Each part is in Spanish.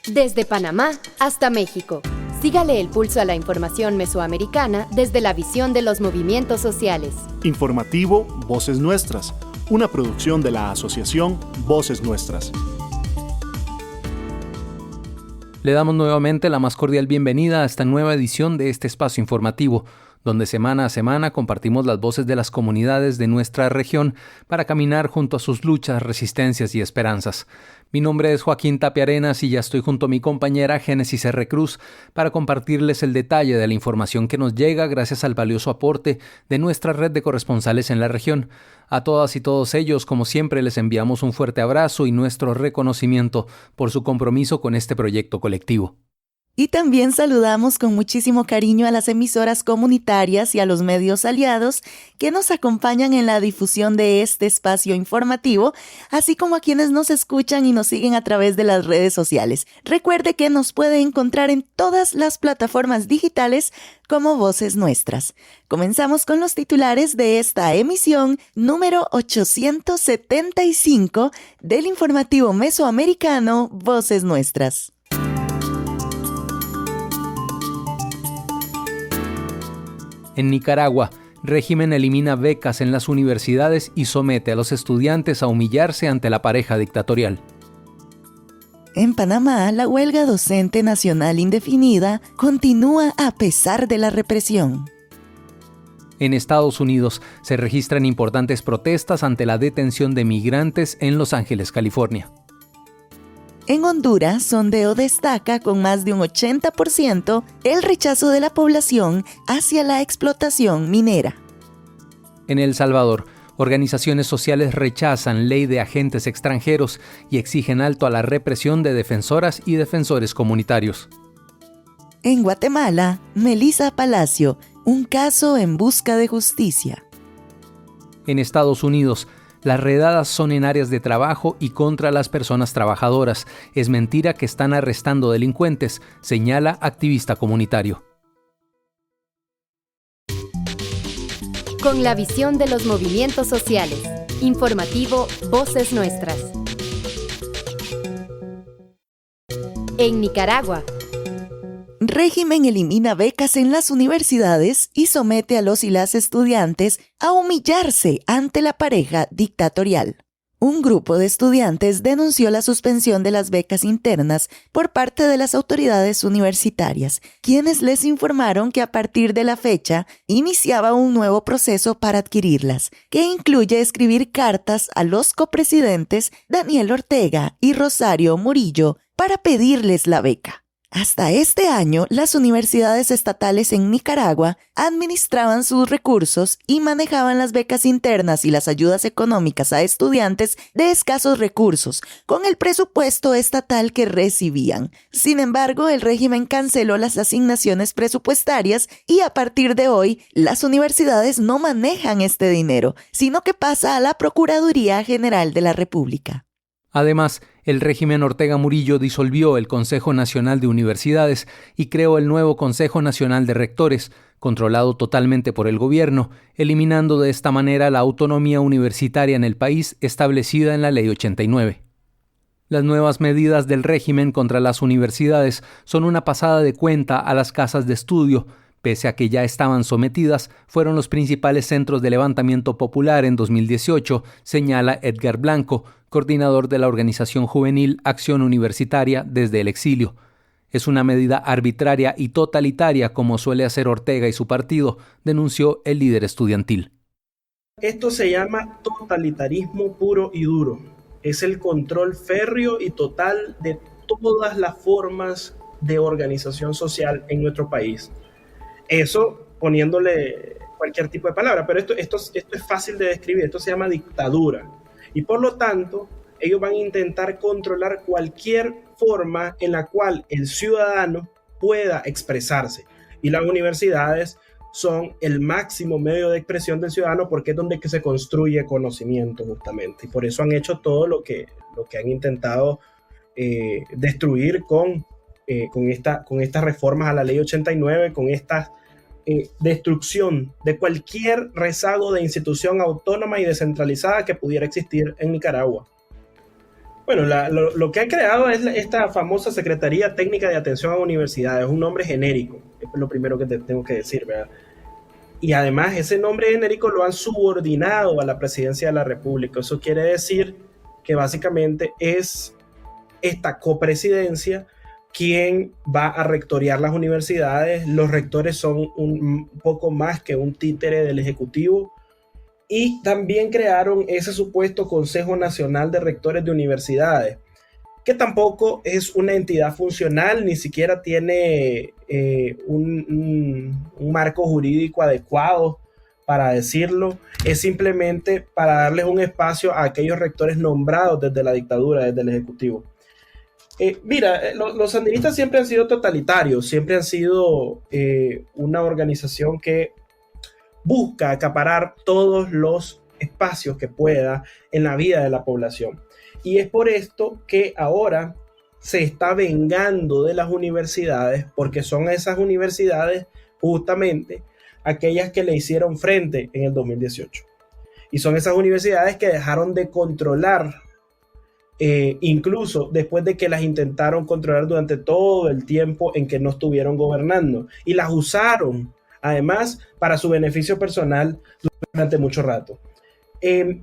Desde Panamá hasta México. Sígale el pulso a la información mesoamericana desde la visión de los movimientos sociales. Informativo Voces Nuestras, una producción de la Asociación Voces Nuestras. Le damos nuevamente la más cordial bienvenida a esta nueva edición de este espacio informativo, donde semana a semana compartimos las voces de las comunidades de nuestra región para caminar junto a sus luchas, resistencias y esperanzas. Mi nombre es Joaquín Tapia Arenas y ya estoy junto a mi compañera Génesis R. Cruz para compartirles el detalle de la información que nos llega gracias al valioso aporte de nuestra red de corresponsales en la región. A todas y todos ellos, como siempre, les enviamos un fuerte abrazo y nuestro reconocimiento por su compromiso con este proyecto colectivo. Y también saludamos con muchísimo cariño a las emisoras comunitarias y a los medios aliados que nos acompañan en la difusión de este espacio informativo, así como a quienes nos escuchan y nos siguen a través de las redes sociales. Recuerde que nos puede encontrar en todas las plataformas digitales como Voces Nuestras. Comenzamos con los titulares de esta emisión número 875 del informativo mesoamericano Voces Nuestras. En Nicaragua, régimen elimina becas en las universidades y somete a los estudiantes a humillarse ante la pareja dictatorial. En Panamá, la huelga docente nacional indefinida continúa a pesar de la represión. En Estados Unidos, se registran importantes protestas ante la detención de migrantes en Los Ángeles, California. En Honduras, sondeo destaca con más de un 80% el rechazo de la población hacia la explotación minera. En El Salvador, organizaciones sociales rechazan ley de agentes extranjeros y exigen alto a la represión de defensoras y defensores comunitarios. En Guatemala, Melissa Palacio, un caso en busca de justicia. En Estados Unidos, las redadas son en áreas de trabajo y contra las personas trabajadoras. Es mentira que están arrestando delincuentes, señala activista comunitario. Con la visión de los movimientos sociales. Informativo Voces Nuestras. En Nicaragua. Régimen elimina becas en las universidades y somete a los y las estudiantes a humillarse ante la pareja dictatorial. Un grupo de estudiantes denunció la suspensión de las becas internas por parte de las autoridades universitarias, quienes les informaron que a partir de la fecha iniciaba un nuevo proceso para adquirirlas, que incluye escribir cartas a los copresidentes Daniel Ortega y Rosario Murillo para pedirles la beca. Hasta este año, las universidades estatales en Nicaragua administraban sus recursos y manejaban las becas internas y las ayudas económicas a estudiantes de escasos recursos, con el presupuesto estatal que recibían. Sin embargo, el régimen canceló las asignaciones presupuestarias y a partir de hoy, las universidades no manejan este dinero, sino que pasa a la Procuraduría General de la República. Además, el régimen Ortega Murillo disolvió el Consejo Nacional de Universidades y creó el nuevo Consejo Nacional de Rectores, controlado totalmente por el gobierno, eliminando de esta manera la autonomía universitaria en el país establecida en la Ley 89. Las nuevas medidas del régimen contra las universidades son una pasada de cuenta a las casas de estudio. Pese a que ya estaban sometidas, fueron los principales centros de levantamiento popular en 2018, señala Edgar Blanco, coordinador de la organización juvenil Acción Universitaria desde el exilio. Es una medida arbitraria y totalitaria como suele hacer Ortega y su partido, denunció el líder estudiantil. Esto se llama totalitarismo puro y duro. Es el control férreo y total de todas las formas de organización social en nuestro país. Eso poniéndole cualquier tipo de palabra, pero esto es fácil de describir, esto se llama dictadura. Y por lo tanto, ellos van a intentar controlar cualquier forma en la cual el ciudadano pueda expresarse. Y las universidades son el máximo medio de expresión del ciudadano porque es donde que se construye conocimiento justamente. Y por eso han hecho todo lo que han intentado destruir con estas reformas a la Ley 89, con esta destrucción de cualquier rezago de institución autónoma y descentralizada que pudiera existir en Nicaragua. Bueno, lo que han creado es esta famosa Secretaría Técnica de Atención a Universidades, un nombre genérico, es lo primero que te tengo que decir, ¿verdad? Y además ese nombre genérico lo han subordinado a la Presidencia de la República. Eso quiere decir que básicamente es esta copresidencia quien va a rectorear las universidades. Los rectores son un poco más que un títere del Ejecutivo. Y también crearon ese supuesto Consejo Nacional de Rectores de Universidades, que tampoco es una entidad funcional, ni siquiera tiene un marco jurídico adecuado para decirlo. Es simplemente para darles un espacio a aquellos rectores nombrados desde la dictadura, desde el Ejecutivo. Mira, los sandinistas siempre han sido totalitarios, siempre han sido una organización que busca acaparar todos los espacios que pueda en la vida de la población. Y es por esto que ahora se está vengando de las universidades, porque son esas universidades justamente aquellas que le hicieron frente en el 2018. Y son esas universidades que dejaron de controlar, incluso después de que las intentaron controlar durante todo el tiempo en que no estuvieron gobernando. Y las usaron, además, para su beneficio personal durante mucho rato.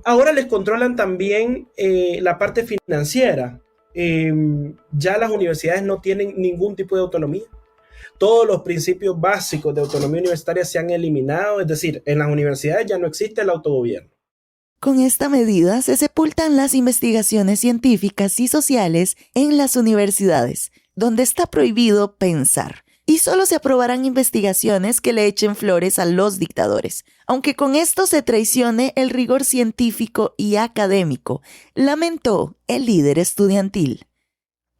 Ahora les controlan también la parte financiera. Ya las universidades no tienen ningún tipo de autonomía. Todos los principios básicos de autonomía universitaria se han eliminado, es decir, en las universidades ya no existe el autogobierno. Con esta medida se sepultan las investigaciones científicas y sociales en las universidades, donde está prohibido pensar. Y solo se aprobarán investigaciones que le echen flores a los dictadores, aunque con esto se traicione el rigor científico y académico, lamentó el líder estudiantil.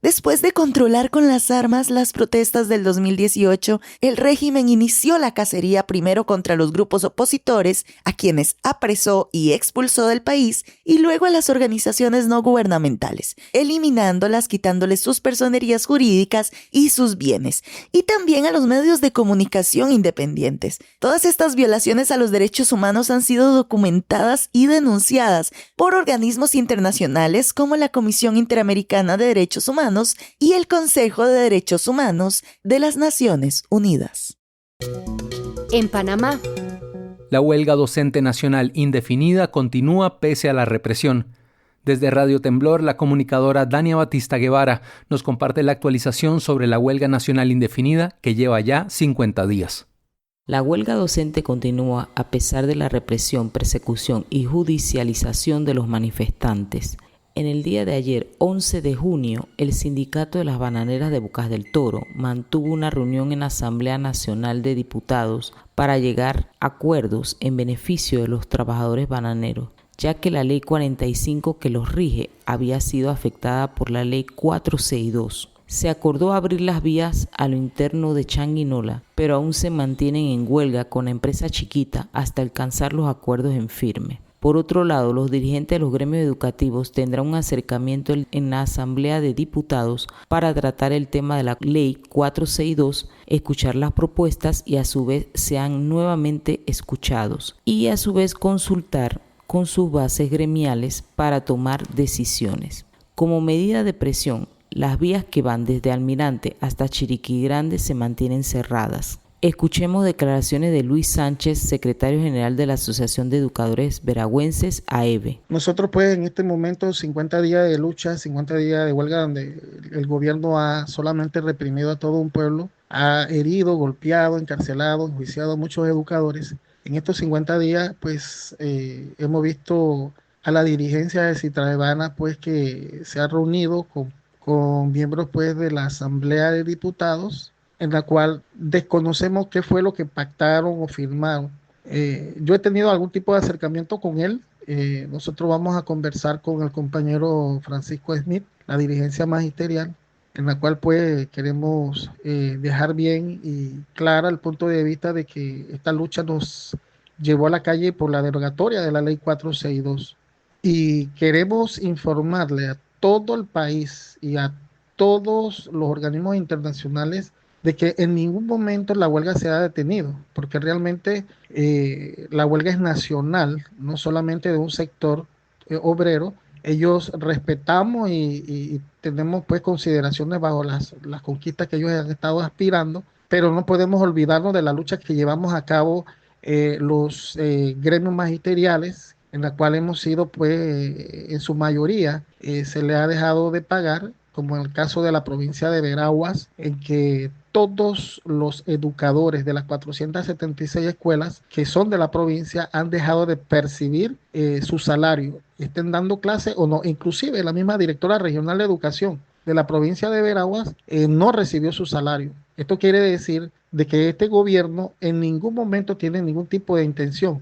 Después de controlar con las armas las protestas del 2018, el régimen inició la cacería primero contra los grupos opositores, a quienes apresó y expulsó del país, y luego a las organizaciones no gubernamentales, eliminándolas, quitándoles sus personerías jurídicas y sus bienes, y también a los medios de comunicación independientes. Todas estas violaciones a los derechos humanos han sido documentadas y denunciadas por organismos internacionales como la Comisión Interamericana de Derechos Humanos y el Consejo de Derechos Humanos de las Naciones Unidas. En Panamá, la huelga docente nacional indefinida continúa pese a la represión. Desde Radio Temblor, la comunicadora Dania Batista Guevara nos comparte la actualización sobre la huelga nacional indefinida que lleva ya 50 días. La huelga docente continúa a pesar de la represión, persecución y judicialización de los manifestantes. En el día de ayer, 11 de junio, el Sindicato de las Bananeras de Bocas del Toro mantuvo una reunión en la Asamblea Nacional de Diputados para llegar a acuerdos en beneficio de los trabajadores bananeros, ya que la Ley 45 que los rige había sido afectada por la Ley 462. Se acordó abrir las vías a lo interno de Changuinola, pero aún se mantienen en huelga con la empresa chiquita hasta alcanzar los acuerdos en firme. Por otro lado, los dirigentes de los gremios educativos tendrán un acercamiento en la Asamblea de Diputados para tratar el tema de la Ley 462, escuchar las propuestas y a su vez sean nuevamente escuchados y a su vez consultar con sus bases gremiales para tomar decisiones. Como medida de presión, las vías que van desde Almirante hasta Chiriquí Grande se mantienen cerradas. Escuchemos declaraciones de Luis Sánchez, secretario general de la Asociación de Educadores Veragüenses, AEVE. Nosotros pues en este momento 50 días de lucha, 50 días de huelga donde el gobierno ha solamente reprimido a todo un pueblo, ha herido, golpeado, encarcelado, enjuiciado a muchos educadores. En estos 50 días pues hemos visto a la dirigencia de Citraevana pues que se ha reunido con miembros pues de la Asamblea de Diputados, en la cual desconocemos qué fue lo que pactaron o firmaron. Yo he tenido algún tipo de acercamiento con él. Nosotros vamos a conversar con el compañero Francisco Smith, la dirigencia magisterial, en la cual pues queremos dejar bien y clara el punto de vista de que esta lucha nos llevó a la calle por la derogatoria de la Ley 462. Y queremos informarle a todo el país y a todos los organismos internacionales de que en ningún momento la huelga se ha detenido, porque realmente la huelga es nacional, no solamente de un sector obrero, ellos respetamos y tenemos pues consideraciones bajo las conquistas que ellos han estado aspirando, pero no podemos olvidarnos de la lucha que llevamos a cabo los gremios magisteriales, en la cual hemos sido pues en su mayoría se le ha dejado de pagar, como en el caso de la provincia de Veraguas, en que todos los educadores de las 476 escuelas que son de la provincia han dejado de percibir su salario, estén dando clase o no. Inclusive la misma directora regional de educación de la provincia de Veraguas no recibió su salario. Esto quiere decir de que este gobierno en ningún momento tiene ningún tipo de intención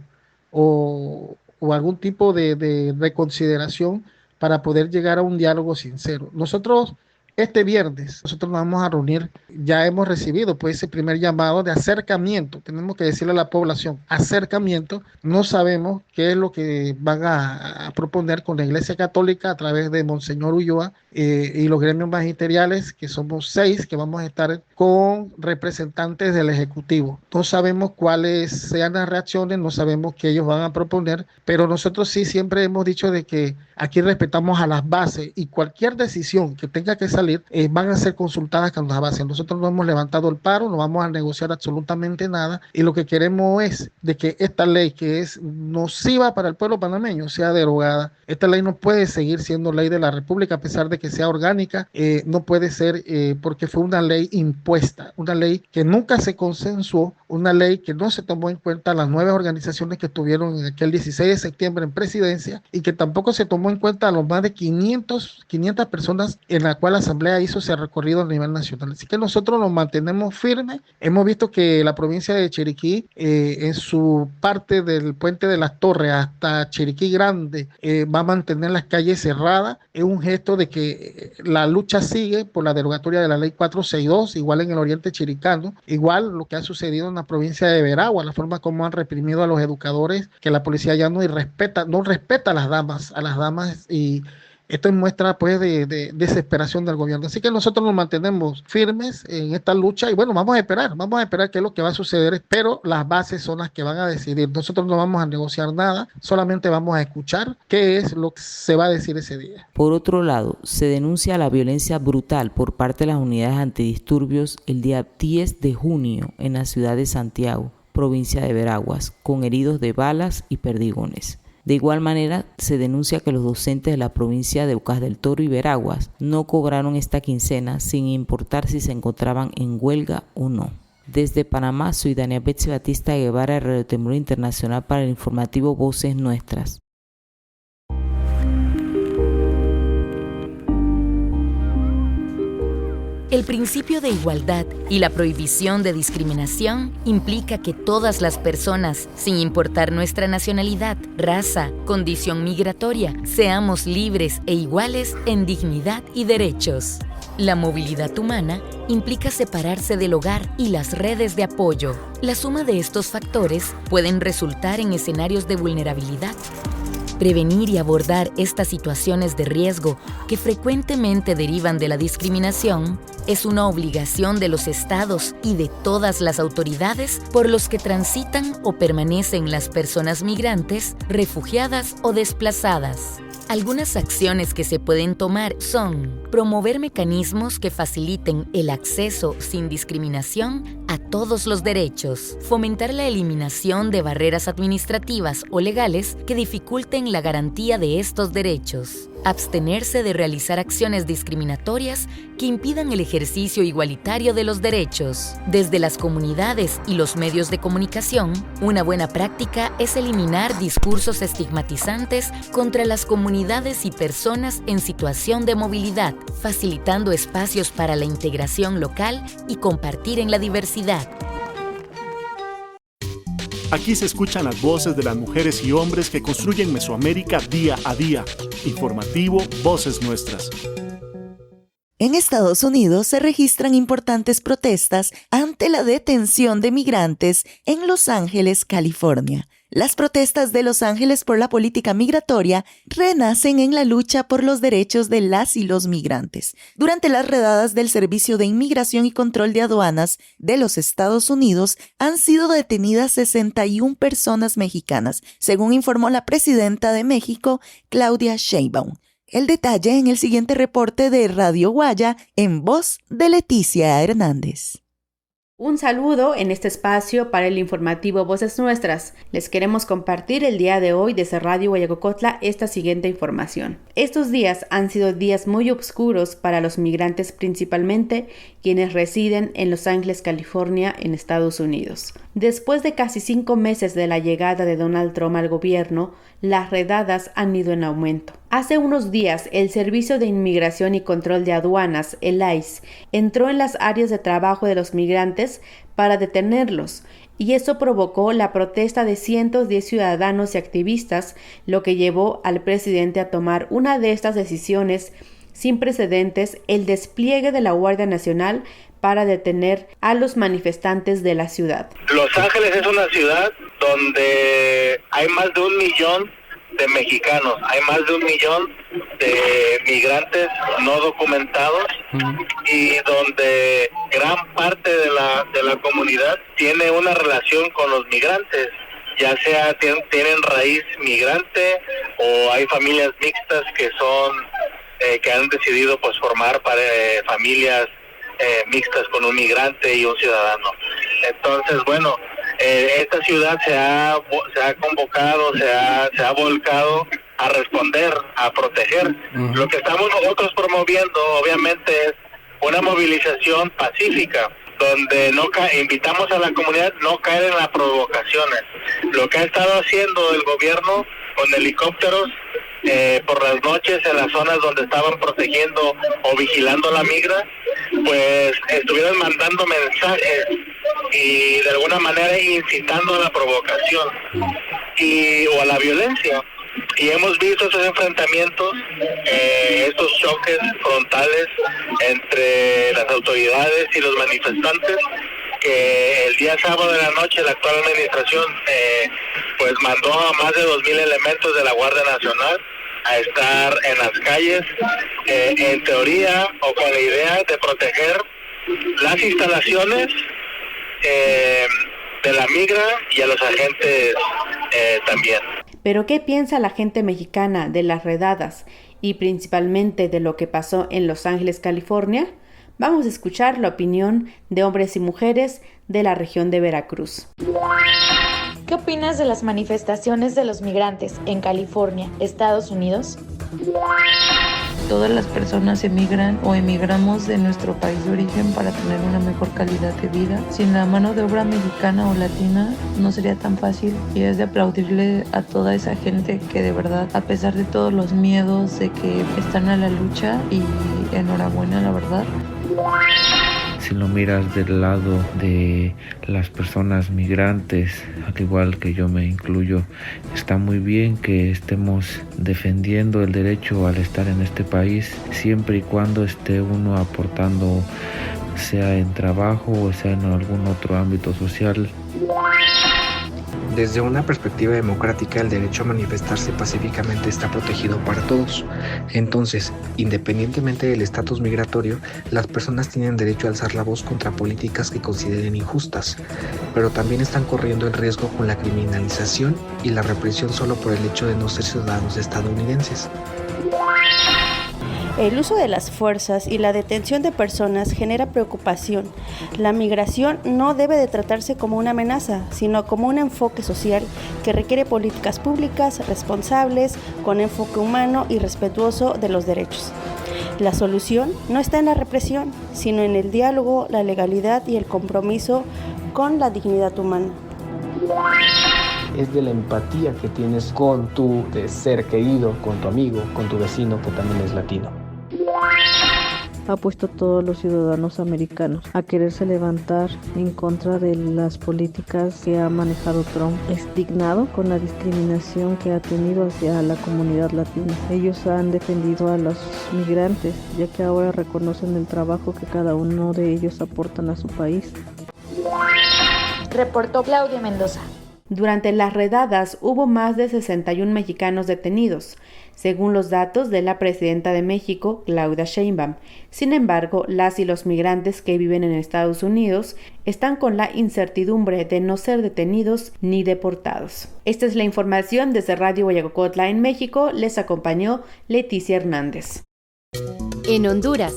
o algún tipo de reconsideración para poder llegar a un diálogo sincero. Nosotros este viernes nos vamos a reunir, ya hemos recibido pues ese primer llamado de acercamiento, tenemos que decirle a la población, acercamiento, no sabemos qué es lo que van a proponer con la Iglesia Católica a través de Monseñor Ulloa y los gremios magisteriales, que somos 6, que vamos a estar con representantes del Ejecutivo. No sabemos cuáles sean las reacciones, no sabemos qué ellos van a proponer, pero nosotros sí siempre hemos dicho de que aquí respetamos a las bases y cualquier decisión que tenga que salir van a ser consultadas con las bases. Nosotros no hemos levantado el paro, no vamos a negociar absolutamente nada y lo que queremos es de que esta ley que es nociva para el pueblo panameño sea derogada. Esta ley no puede seguir siendo ley de la República a pesar de que sea orgánica, no puede ser porque fue una ley impuesta, una ley que nunca se consensuó, una ley que no se tomó en cuenta las 9 organizaciones que estuvieron en aquel 16 de septiembre en presidencia y que tampoco se tomó en cuenta a los más de 500 personas en la cual la Asamblea hizo ese recorrido a nivel nacional. Así que nosotros nos mantenemos firmes. Hemos visto que la provincia de Chiriquí, en su parte del Puente de las Torres hasta Chiriquí Grande, va a mantener las calles cerradas. Es un gesto de que la lucha sigue por la derogatoria de la ley 462, igual en el oriente chiricano, igual lo que ha sucedido en la provincia de Veragua, la forma como han reprimido a los educadores, que la policía ya no respeta a las damas y esto es muestra pues de desesperación del gobierno. Así que nosotros nos mantenemos firmes en esta lucha y bueno, vamos a esperar qué es lo que va a suceder, pero las bases son las que van a decidir. Nosotros no vamos a negociar nada, solamente vamos a escuchar qué es lo que se va a decir ese día. Por otro lado, se denuncia la violencia brutal por parte de las unidades antidisturbios el día 10 de junio en la ciudad de Santiago, provincia de Veraguas, con heridos de balas y perdigones. De igual manera, se denuncia que los docentes de la provincia de Bocas del Toro y Veraguas no cobraron esta quincena sin importar si se encontraban en huelga o no. Desde Panamá, soy Dania Betsy Batista Guevara de Radio Temblor Internacional para el informativo Voces Nuestras. El principio de igualdad y la prohibición de discriminación implica que todas las personas, sin importar nuestra nacionalidad, raza, condición migratoria, seamos libres e iguales en dignidad y derechos. La movilidad humana implica separarse del hogar y las redes de apoyo. La suma de estos factores pueden resultar en escenarios de vulnerabilidad. Prevenir y abordar estas situaciones de riesgo que frecuentemente derivan de la discriminación es una obligación de los estados y de todas las autoridades por los que transitan o permanecen las personas migrantes, refugiadas o desplazadas. Algunas acciones que se pueden tomar son promover mecanismos que faciliten el acceso sin discriminación a todos los derechos, fomentar la eliminación de barreras administrativas o legales que dificulten la garantía de estos derechos, abstenerse de realizar acciones discriminatorias que impidan el ejercicio igualitario de los derechos. Desde las comunidades y los medios de comunicación, una buena práctica es eliminar discursos estigmatizantes contra las comunidades y personas en situación de movilidad, facilitando espacios para la integración local y compartir en la diversidad. Aquí se escuchan las voces de las mujeres y hombres que construyen Mesoamérica día a día. Informativo Voces Nuestras. En Estados Unidos se registran importantes protestas ante la detención de migrantes en Los Ángeles, California. Las protestas de Los Ángeles por la política migratoria renacen en la lucha por los derechos de las y los migrantes. Durante las redadas del Servicio de Inmigración y Control de Aduanas de los Estados Unidos han sido detenidas 61 personas mexicanas, según informó la presidenta de México, Claudia Sheinbaum. El detalle en el siguiente reporte de Radio Guaya en voz de Leticia Hernández. Un saludo en este espacio para el informativo Voces Nuestras. Les queremos compartir el día de hoy desde Radio Guayacocotla esta siguiente información. Estos días han sido días muy oscuros para los migrantes, principalmente quienes residen en Los Ángeles, California, en Estados Unidos. Después de casi 5 meses de la llegada de Donald Trump al gobierno, las redadas han ido en aumento. Hace unos días, el Servicio de Inmigración y Control de Aduanas, el ICE, entró en las áreas de trabajo de los migrantes para detenerlos, y eso provocó la protesta de cientos de ciudadanos y activistas, lo que llevó al presidente a tomar una de estas decisiones sin precedentes, el despliegue de la Guardia Nacional para detener a los manifestantes de la ciudad. Los Ángeles es una ciudad donde hay más de 1 millón de mexicanos, hay más de 1 millón de migrantes no documentados y donde gran parte de la comunidad tiene una relación con los migrantes, ya sea tienen raíz migrante o hay familias mixtas que son que han decidido pues formar familias mixtas con un migrante y un ciudadano. Entonces, bueno, esta ciudad se ha convocado, se ha volcado a responder, a proteger. Lo que estamos nosotros promoviendo, obviamente, es una movilización pacífica, donde invitamos a la comunidad no caer en las provocaciones. Lo que ha estado haciendo el gobierno con helicópteros por las noches en las zonas donde estaban protegiendo o vigilando la migra, pues estuvieron mandando mensajes y de alguna manera incitando a la provocación o a la violencia. Y hemos visto esos enfrentamientos, estos choques frontales entre las autoridades y los manifestantes, que el día sábado de la noche la actual administración pues mandó a más de 2,000 elementos de la Guardia Nacional a estar en las calles, en teoría o con la idea de proteger las instalaciones de la migra y a los agentes también. ¿Pero qué piensa la gente mexicana de las redadas y principalmente de lo que pasó en Los Ángeles, California? Vamos a escuchar la opinión de hombres y mujeres de la región de Veracruz. ¿Qué opinas de las manifestaciones de los migrantes en California, Estados Unidos? Todas las personas emigran o emigramos de nuestro país de origen para tener una mejor calidad de vida. Sin la mano de obra mexicana o latina no sería tan fácil, y es de aplaudirle a toda esa gente que de verdad, a pesar de todos los miedos, de que están a la lucha, y enhorabuena, la verdad. Si lo miras del lado de las personas migrantes, al igual que yo me incluyo, está muy bien que estemos defendiendo el derecho al estar en este país, siempre y cuando esté uno aportando, sea en trabajo o sea en algún otro ámbito social. Desde una perspectiva democrática, el derecho a manifestarse pacíficamente está protegido para todos. Entonces, independientemente del estatus migratorio, las personas tienen derecho a alzar la voz contra políticas que consideren injustas, pero también están corriendo el riesgo con la criminalización y la represión solo por el hecho de no ser ciudadanos estadounidenses. El uso de las fuerzas y la detención de personas genera preocupación. La migración no debe de tratarse como una amenaza, sino como un enfoque social que requiere políticas públicas responsables, con enfoque humano y respetuoso de los derechos. La solución no está en la represión, sino en el diálogo, la legalidad y el compromiso con la dignidad humana. Es de la empatía que tienes con tu ser querido, con tu amigo, con tu vecino que también es latino. Ha puesto a todos los ciudadanos americanos a quererse levantar en contra de las políticas que ha manejado Trump. Es indignado con la discriminación que ha tenido hacia la comunidad latina. Ellos han defendido a los migrantes, ya que ahora reconocen el trabajo que cada uno de ellos aportan a su país. Reportó Claudia Mendoza. Durante las redadas hubo más de 61 mexicanos detenidos, según los datos de la presidenta de México, Claudia Sheinbaum. Sin embargo, las y los migrantes que viven en Estados Unidos están con la incertidumbre de no ser detenidos ni deportados. Esta es la información desde Radio Huayacocotla en México. Les acompañó Leticia Hernández. En Honduras.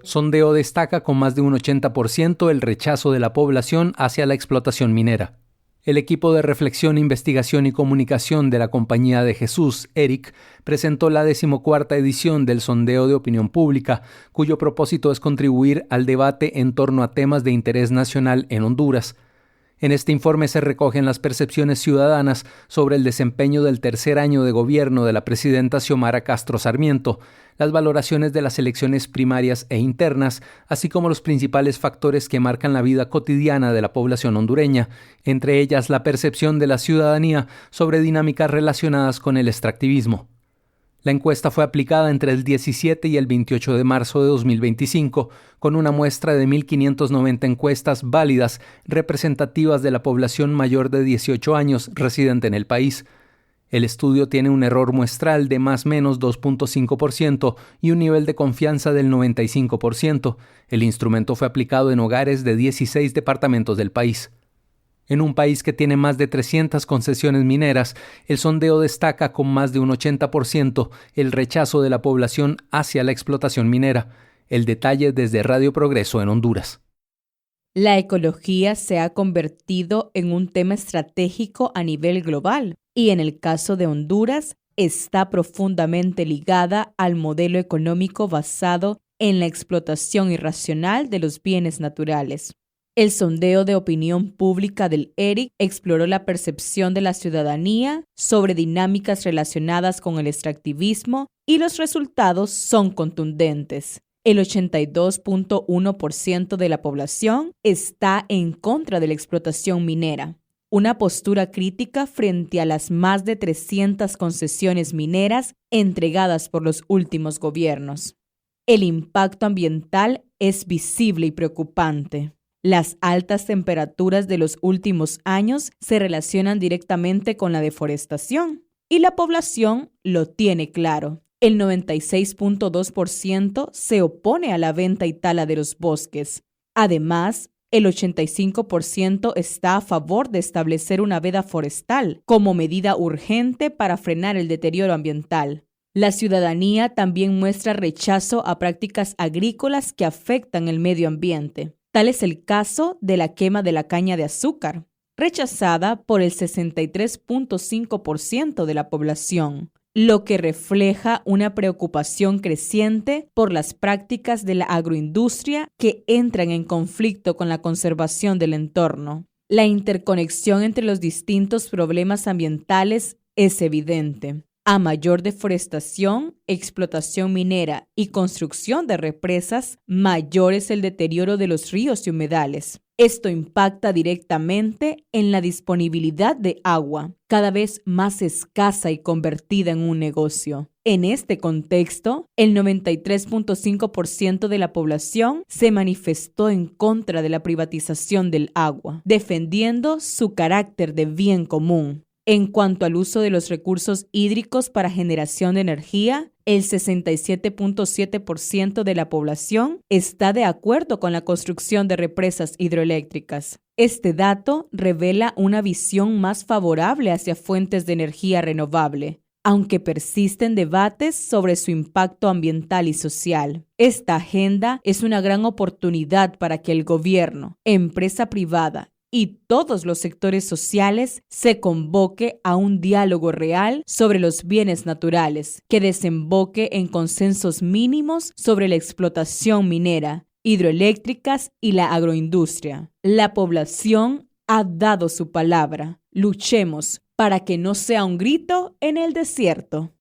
Sondeo destaca con más de un 80% el rechazo de la población hacia la explotación minera. El equipo de reflexión, investigación y comunicación de la Compañía de Jesús, ERIC, presentó la 14ª edición del sondeo de opinión pública, cuyo propósito es contribuir al debate en torno a temas de interés nacional en Honduras. En este informe se recogen las percepciones ciudadanas sobre el desempeño del tercer año de gobierno de la presidenta Xiomara Castro Sarmiento, las valoraciones de las elecciones primarias e internas, así como los principales factores que marcan la vida cotidiana de la población hondureña, entre ellas la percepción de la ciudadanía sobre dinámicas relacionadas con el extractivismo. La encuesta fue aplicada entre el 17 y el 28 de marzo de 2025, con una muestra de 1.590 encuestas válidas representativas de la población mayor de 18 años residente en el país. El estudio tiene un error muestral de más o menos 2.5% y un nivel de confianza del 95%. El instrumento fue aplicado en hogares de 16 departamentos del país. En un país que tiene más de 300 concesiones mineras, el sondeo destaca con más de un 80% el rechazo de la población hacia la explotación minera. El detalle desde Radio Progreso en Honduras. La ecología se ha convertido en un tema estratégico a nivel global y en el caso de Honduras está profundamente ligada al modelo económico basado en la explotación irracional de los bienes naturales. El sondeo de opinión pública del ERIC exploró la percepción de la ciudadanía sobre dinámicas relacionadas con el extractivismo y los resultados son contundentes. El 82.1% de la población está en contra de la explotación minera, una postura crítica frente a las más de 300 concesiones mineras entregadas por los últimos gobiernos. El impacto ambiental es visible y preocupante. Las altas temperaturas de los últimos años se relacionan directamente con la deforestación y la población lo tiene claro. El 96.2% se opone a la venta y tala de los bosques. Además, el 85% está a favor de establecer una veda forestal como medida urgente para frenar el deterioro ambiental. La ciudadanía también muestra rechazo a prácticas agrícolas que afectan el medio ambiente. Tal es el caso de la quema de la caña de azúcar, rechazada por el 63.5% de la población, lo que refleja una preocupación creciente por las prácticas de la agroindustria que entran en conflicto con la conservación del entorno. La interconexión entre los distintos problemas ambientales es evidente. A mayor deforestación, explotación minera y construcción de represas, mayor es el deterioro de los ríos y humedales. Esto impacta directamente en la disponibilidad de agua, cada vez más escasa y convertida en un negocio. En este contexto, el 93.5% de la población se manifestó en contra de la privatización del agua, defendiendo su carácter de bien común. En cuanto al uso de los recursos hídricos para generación de energía, el 67.7% de la población está de acuerdo con la construcción de represas hidroeléctricas. Este dato revela una visión más favorable hacia fuentes de energía renovable, aunque persisten debates sobre su impacto ambiental y social. Esta agenda es una gran oportunidad para que el gobierno, empresa privada y todos los sectores sociales se convoque a un diálogo real sobre los bienes naturales, que desemboque en consensos mínimos sobre la explotación minera, hidroeléctricas y la agroindustria. La población ha dado su palabra. Luchemos para que no sea un grito en el desierto.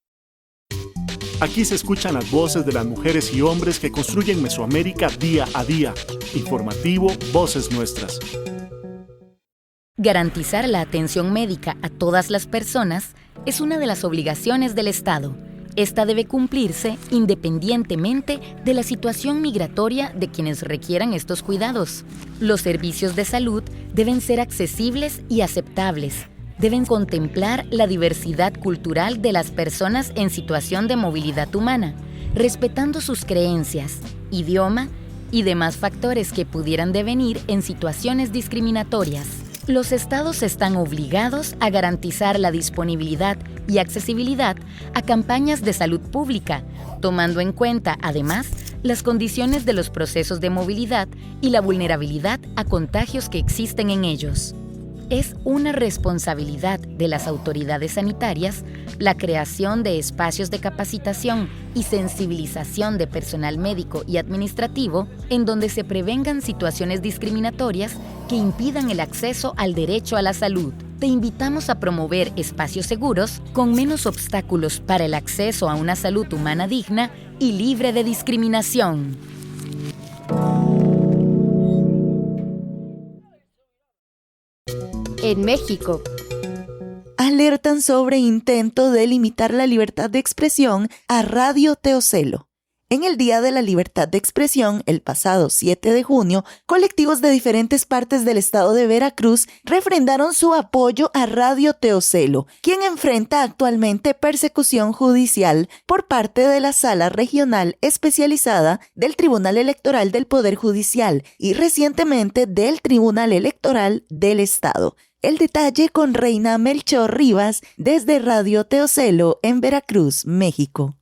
Aquí se escuchan las voces de las mujeres y hombres que construyen Mesoamérica día a día. Informativo Voces Nuestras. Garantizar la atención médica a todas las personas es una de las obligaciones del Estado. Esta debe cumplirse independientemente de la situación migratoria de quienes requieran estos cuidados. Los servicios de salud deben ser accesibles y aceptables. Deben contemplar la diversidad cultural de las personas en situación de movilidad humana, respetando sus creencias, idioma y demás factores que pudieran devenir en situaciones discriminatorias. Los estados están obligados a garantizar la disponibilidad y accesibilidad a campañas de salud pública, tomando en cuenta, además, las condiciones de los procesos de movilidad y la vulnerabilidad a contagios que existen en ellos. Es una responsabilidad de las autoridades sanitarias la creación de espacios de capacitación y sensibilización de personal médico y administrativo en donde se prevengan situaciones discriminatorias que impidan el acceso al derecho a la salud. Te invitamos a promover espacios seguros con menos obstáculos para el acceso a una salud humana digna y libre de discriminación. En México, alertan sobre intento de limitar la libertad de expresión a Radio Teocelo. En el Día de la Libertad de Expresión, el pasado 7 de junio, colectivos de diferentes partes del estado de Veracruz refrendaron su apoyo a Radio Teocelo, quien enfrenta actualmente persecución judicial por parte de la Sala Regional Especializada del Tribunal Electoral del Poder Judicial y recientemente del Tribunal Electoral del Estado. El detalle con Reina Melchor Rivas desde Radio Teocelo en Veracruz, México.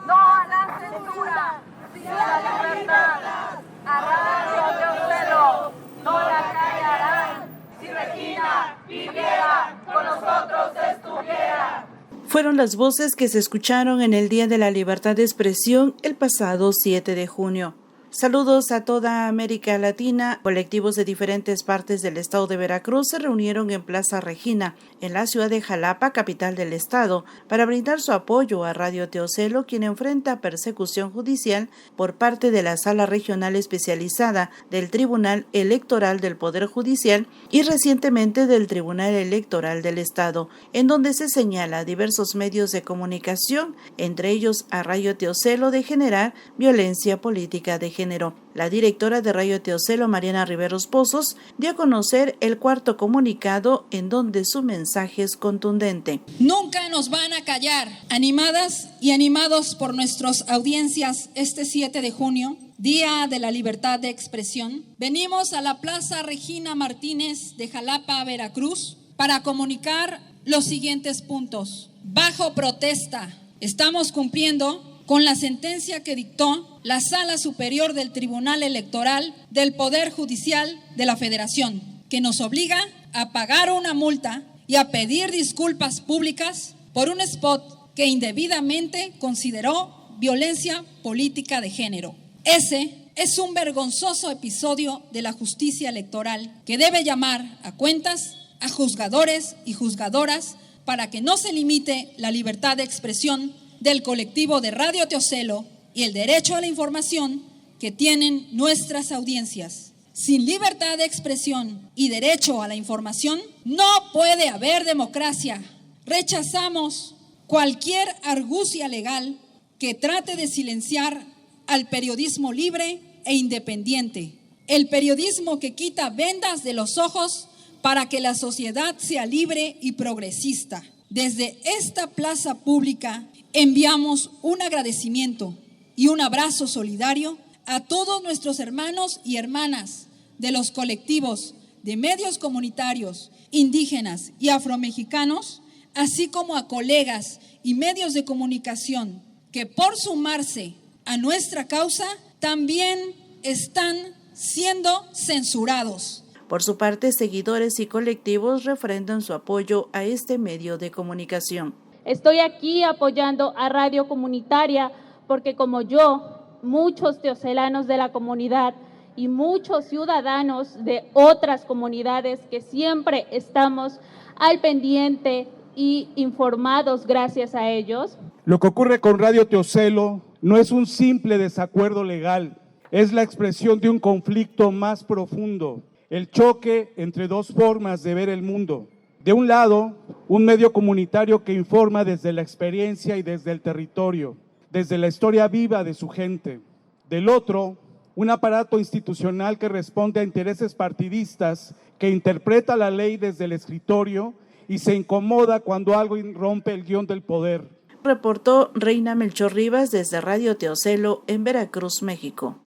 No a la censura, sí a la libertad. A Radio Teocelo no la callarán. Si Regina viviera, con nosotros estuviera. Fueron las voces que se escucharon en el Día de la Libertad de Expresión el pasado 7 de junio. Saludos a toda América Latina. Colectivos de diferentes partes del estado de Veracruz se reunieron en Plaza Regina, en la ciudad de Jalapa, capital del estado, para brindar su apoyo a Radio Teocelo, quien enfrenta persecución judicial por parte de la Sala Regional Especializada del Tribunal Electoral del Poder Judicial y recientemente del Tribunal Electoral del Estado, en donde se señala a diversos medios de comunicación, entre ellos a Radio Teocelo, de generar violencia política de género. La directora de Radio Teocelo, Mariana Riveros Pozos, dio a conocer el cuarto comunicado en donde su mensaje es contundente. Nunca nos van a callar. Animadas y animados por nuestras audiencias este 7 de junio, Día de la Libertad de Expresión, venimos a la Plaza Regina Martínez de Jalapa, Veracruz, para comunicar los siguientes puntos. Bajo protesta, estamos cumpliendo con la sentencia que dictó la Sala Superior del Tribunal Electoral del Poder Judicial de la Federación, que nos obliga a pagar una multa y a pedir disculpas públicas por un spot que indebidamente consideró violencia política de género. Ese es un vergonzoso episodio de la justicia electoral que debe llamar a cuentas a juzgadores y juzgadoras para que no se limite la libertad de expresión del colectivo de Radio Teocelo y el derecho a la información que tienen nuestras audiencias. Sin libertad de expresión y derecho a la información, no puede haber democracia. Rechazamos cualquier argucia legal que trate de silenciar al periodismo libre e independiente. El periodismo que quita vendas de los ojos para que la sociedad sea libre y progresista. Desde esta plaza pública enviamos un agradecimiento y un abrazo solidario a todos nuestros hermanos y hermanas de los colectivos de medios comunitarios, indígenas y afromexicanos, así como a colegas y medios de comunicación que por sumarse a nuestra causa también están siendo censurados. Por su parte, seguidores y colectivos refrendan su apoyo a este medio de comunicación. Estoy aquí apoyando a Radio Comunitaria porque, como yo, muchos teocelanos de la comunidad y muchos ciudadanos de otras comunidades que siempre estamos al pendiente y informados gracias a ellos. Lo que ocurre con Radio Teocelo no es un simple desacuerdo legal, es la expresión de un conflicto más profundo, el choque entre dos formas de ver el mundo. De un lado, un medio comunitario que informa desde la experiencia y desde el territorio, desde la historia viva de su gente. Del otro, un aparato institucional que responde a intereses partidistas, que interpreta la ley desde el escritorio y se incomoda cuando algo rompe el guión del poder. Reportó Reina Melchor Rivas desde Radio Teocelo en Veracruz, México.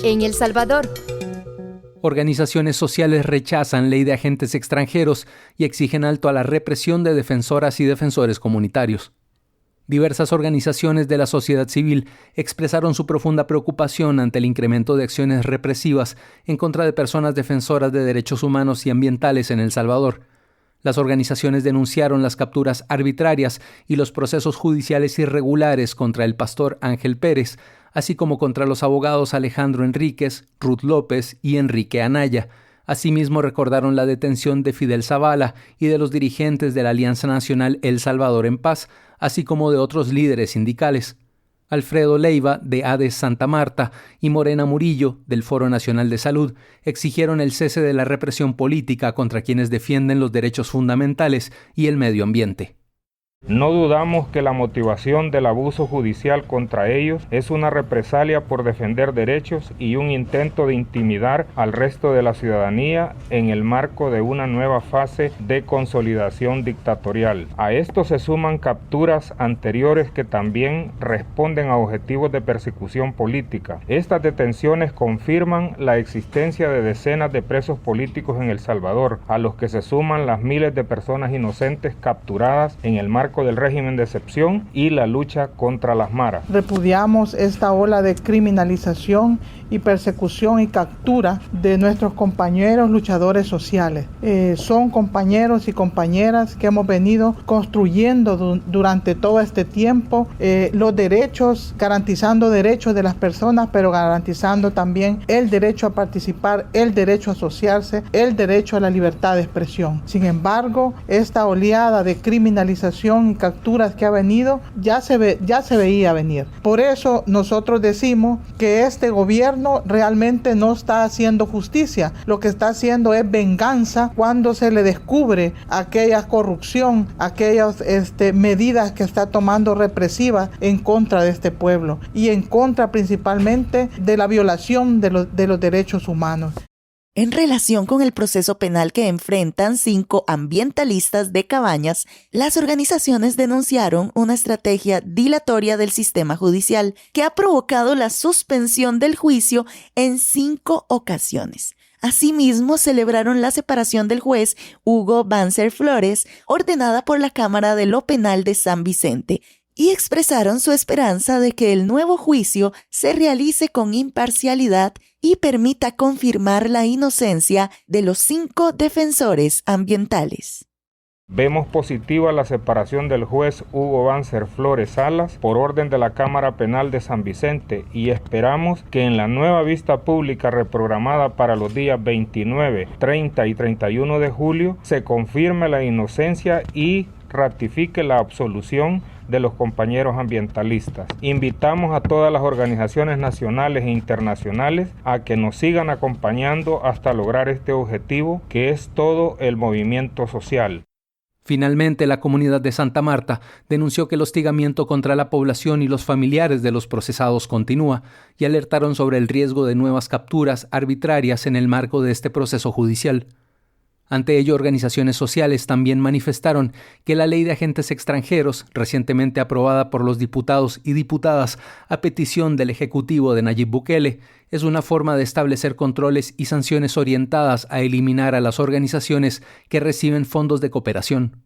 En El Salvador. Organizaciones sociales rechazan ley de agentes extranjeros y exigen alto a la represión de defensoras y defensores comunitarios. Diversas organizaciones de la sociedad civil expresaron su profunda preocupación ante el incremento de acciones represivas en contra de personas defensoras de derechos humanos y ambientales en El Salvador. Las organizaciones denunciaron las capturas arbitrarias y los procesos judiciales irregulares contra el pastor Ángel Pérez, así como contra los abogados Alejandro Enríquez, Ruth López y Enrique Anaya. Asimismo, recordaron la detención de Fidel Zavala y de los dirigentes de la Alianza Nacional El Salvador en Paz, así como de otros líderes sindicales. Alfredo Leiva, de ADES Santa Marta, y Morena Murillo, del Foro Nacional de Salud, exigieron el cese de la represión política contra quienes defienden los derechos fundamentales y el medio ambiente. No dudamos que la motivación del abuso judicial contra ellos es una represalia por defender derechos y un intento de intimidar al resto de la ciudadanía en el marco de una nueva fase de consolidación dictatorial. A esto se suman capturas anteriores que también responden a objetivos de persecución política. Estas detenciones confirman la existencia de decenas de presos políticos en El Salvador, a los que se suman las miles de personas inocentes capturadas en el marco del régimen de excepción y la lucha contra las maras. Repudiamos esta ola de criminalización y persecución y captura de nuestros compañeros luchadores sociales. Son compañeros y compañeras que hemos venido construyendo durante todo este tiempo los derechos, garantizando derechos de las personas, pero garantizando también el derecho a participar, el derecho a asociarse, el derecho a la libertad de expresión. Sin embargo, esta oleada de criminalización y capturas que ha venido ya se veía venir. Por eso nosotros decimos que este gobierno realmente no está haciendo justicia. Lo que está haciendo es venganza cuando se le descubre aquella corrupción, aquellas medidas que está tomando represivas en contra de este pueblo y en contra principalmente de la violación de los derechos humanos. En relación con el proceso penal que enfrentan 5 ambientalistas de Cabañas, las organizaciones denunciaron una estrategia dilatoria del sistema judicial que ha provocado la suspensión del juicio en 5 ocasiones. Asimismo, celebraron la separación del juez Hugo Banzer Flores, ordenada por la Cámara de lo Penal de San Vicente, y expresaron su esperanza de que el nuevo juicio se realice con imparcialidad y permita confirmar la inocencia de los 5 defensores ambientales. Vemos positiva la separación del juez Hugo Banzer Flores Salas por orden de la Cámara Penal de San Vicente y esperamos que en la nueva vista pública reprogramada para los días 29, 30 y 31 de julio se confirme la inocencia y ratifique la absolución de los compañeros ambientalistas. Invitamos a todas las organizaciones nacionales e internacionales a que nos sigan acompañando hasta lograr este objetivo, que es todo el movimiento social. Finalmente, la comunidad de Santa Marta denunció que el hostigamiento contra la población y los familiares de los procesados continúa y alertaron sobre el riesgo de nuevas capturas arbitrarias en el marco de este proceso judicial. Ante ello, organizaciones sociales también manifestaron que la ley de agentes extranjeros, recientemente aprobada por los diputados y diputadas a petición del Ejecutivo de Nayib Bukele, es una forma de establecer controles y sanciones orientadas a eliminar a las organizaciones que reciben fondos de cooperación.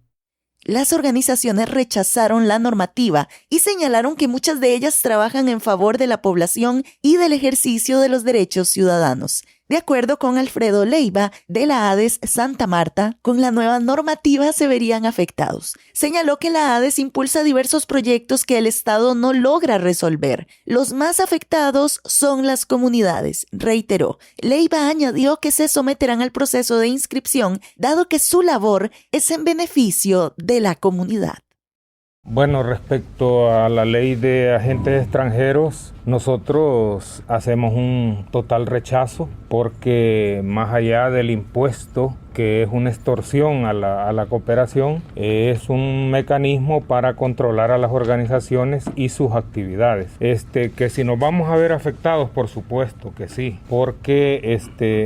Las organizaciones rechazaron la normativa y señalaron que muchas de ellas trabajan en favor de la población y del ejercicio de los derechos ciudadanos. De acuerdo con Alfredo Leiva, de la ADES Santa Marta, con la nueva normativa se verían afectados. Señaló que la ADES impulsa diversos proyectos que el Estado no logra resolver. Los más afectados son las comunidades, reiteró. Leiva añadió que se someterán al proceso de inscripción, dado que su labor es en beneficio de la comunidad. Bueno, respecto a la ley de agentes extranjeros, nosotros hacemos un total rechazo porque más allá del impuesto que es una extorsión a la cooperación, es un mecanismo para controlar a las organizaciones y sus actividades. Que si nos vamos a ver afectados, por supuesto que sí, porque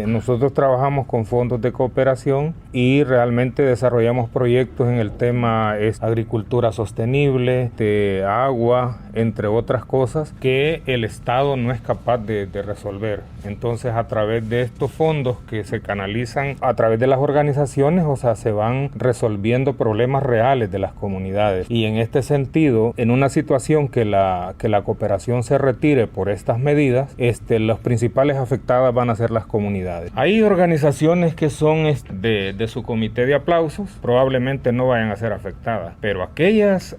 nosotros trabajamos con fondos de cooperación y realmente desarrollamos proyectos en el tema agricultura sostenible, de agua, entre otras cosas que el Estado no es capaz de resolver. Entonces, a través de estos fondos que se canalizan a través de las organizaciones, se van resolviendo problemas reales de las comunidades. Y en este sentido, en una situación que la cooperación se retire por estas medidas, los principales afectadas van a ser las comunidades. Hay organizaciones que son de su comité de aplausos, probablemente no vayan a ser afectadas, pero aquellas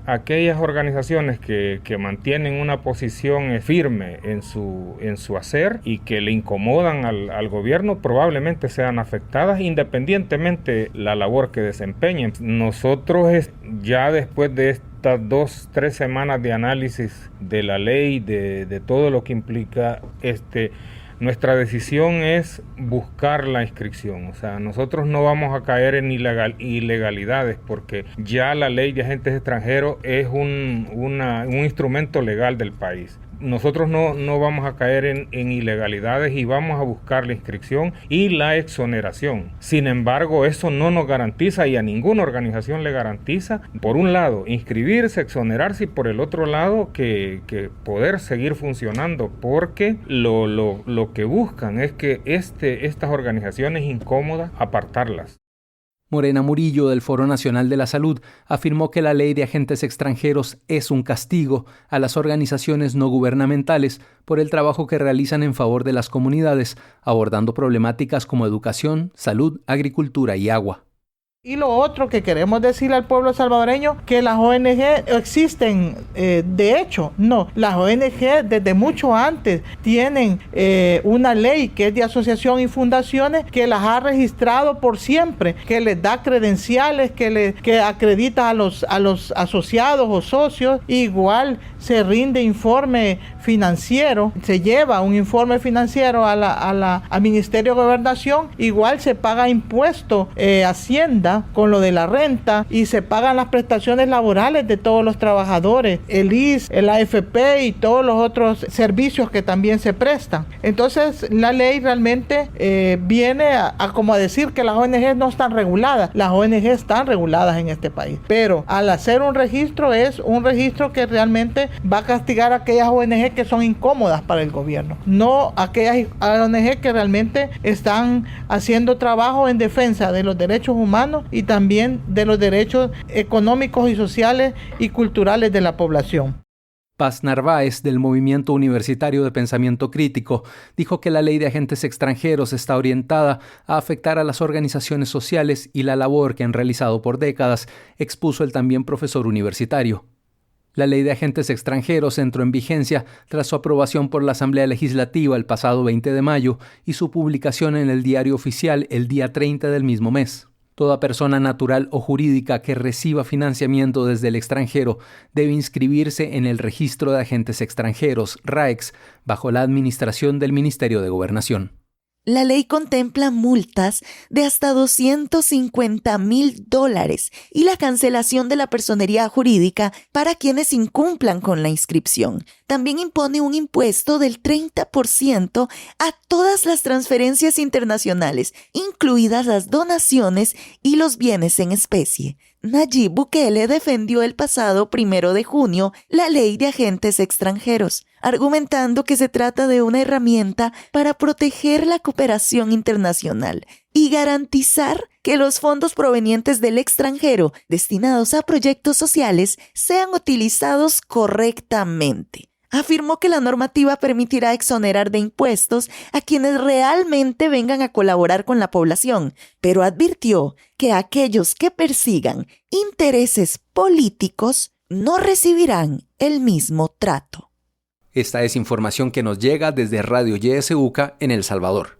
organizaciones que mantienen una posición firme en su hacer y que le incomodan al gobierno, probablemente sean afectadas independientemente la labor que desempeñen. Nosotros ya después de estas 2-3 semanas de análisis de la ley, de todo lo que implica nuestra decisión es buscar la inscripción. Nosotros no vamos a caer en ilegalidades porque ya la ley de agentes extranjeros es un instrumento legal del país. Nosotros no vamos a caer en ilegalidades y vamos a buscar la inscripción y la exoneración. Sin embargo, eso no nos garantiza y a ninguna organización le garantiza, por un lado, inscribirse, exonerarse y por el otro lado, que poder seguir funcionando, porque lo que buscan es que estas organizaciones incómodas, apartarlas. Morena Murillo, del Foro Nacional de la Salud, afirmó que la ley de agentes extranjeros es un castigo a las organizaciones no gubernamentales por el trabajo que realizan en favor de las comunidades, abordando problemáticas como educación, salud, agricultura y agua. Y lo otro que queremos decirle al pueblo salvadoreño, que las ONG existen, de hecho, no, las ONG desde mucho antes tienen una ley que es de asociación y fundaciones que las ha registrado por siempre, que les da credenciales, que acredita a los asociados o socios, igual se rinde informe financiero, se lleva un informe financiero al Ministerio de Gobernación, igual se paga impuesto, Hacienda, con lo de la renta y se pagan las prestaciones laborales de todos los trabajadores, el IS, el AFP y todos los otros servicios que también se prestan. Entonces la ley realmente viene a como a decir que las ONG no están reguladas. Las ONG están reguladas en este país, pero al hacer un registro es un registro que realmente va a castigar a aquellas ONG que son incómodas para el gobierno, no aquellas ONG que realmente están haciendo trabajo en defensa de los derechos humanos y también de los derechos económicos y sociales y culturales de la población. Paz Narváez, del Movimiento Universitario de Pensamiento Crítico, dijo que la ley de agentes extranjeros está orientada a afectar a las organizaciones sociales y la labor que han realizado por décadas, expuso el también profesor universitario. La ley de agentes extranjeros entró en vigencia tras su aprobación por la Asamblea Legislativa el pasado 20 de mayo y su publicación en el Diario Oficial el día 30 del mismo mes. Toda persona natural o jurídica que reciba financiamiento desde el extranjero debe inscribirse en el Registro de Agentes Extranjeros, RAEX, bajo la administración del Ministerio de Gobernación. La ley contempla multas de hasta $250,000 y la cancelación de la personería jurídica para quienes incumplan con la inscripción. También impone un impuesto del 30% a todas las transferencias internacionales, incluidas las donaciones y los bienes en especie. Nayib Bukele defendió el pasado 1 de junio la ley de agentes extranjeros, argumentando que se trata de una herramienta para proteger la cooperación internacional y garantizar que los fondos provenientes del extranjero destinados a proyectos sociales sean utilizados correctamente. Afirmó que la normativa permitirá exonerar de impuestos a quienes realmente vengan a colaborar con la población, pero advirtió que aquellos que persigan intereses políticos no recibirán el mismo trato. Esta es información que nos llega desde Radio YSUCA en El Salvador.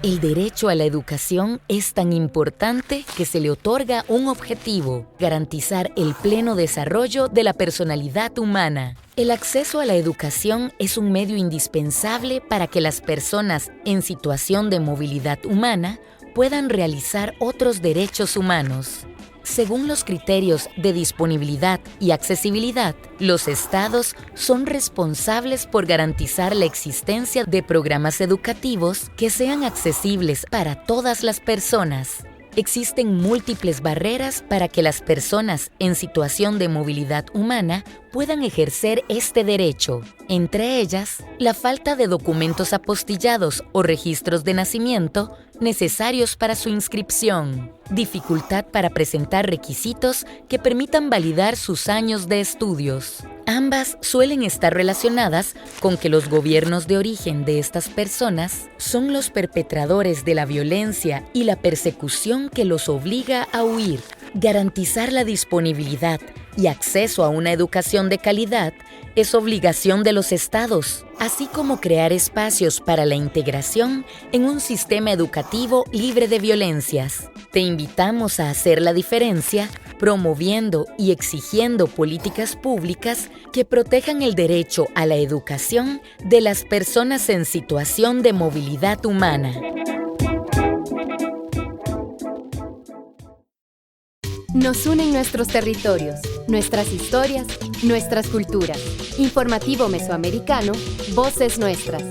El derecho a la educación es tan importante que se le otorga un objetivo: garantizar el pleno desarrollo de la personalidad humana. El acceso a la educación es un medio indispensable para que las personas en situación de movilidad humana puedan realizar otros derechos humanos. Según los criterios de disponibilidad y accesibilidad, los estados son responsables por garantizar la existencia de programas educativos que sean accesibles para todas las personas. Existen múltiples barreras para que las personas en situación de movilidad humana puedan ejercer este derecho. Entre ellas, la falta de documentos apostillados o registros de nacimiento necesarios para su inscripción, dificultad para presentar requisitos que permitan validar sus años de estudios. Ambas suelen estar relacionadas con que los gobiernos de origen de estas personas son los perpetradores de la violencia y la persecución que los obliga a huir. Garantizar la disponibilidad y acceso a una educación de calidad es obligación de los estados, así como crear espacios para la integración en un sistema educativo libre de violencias. Te invitamos a hacer la diferencia promoviendo y exigiendo políticas públicas que protejan el derecho a la educación de las personas en situación de movilidad humana. Nos unen nuestros territorios, nuestras historias, nuestras culturas. Informativo Mesoamericano, Voces Nuestras.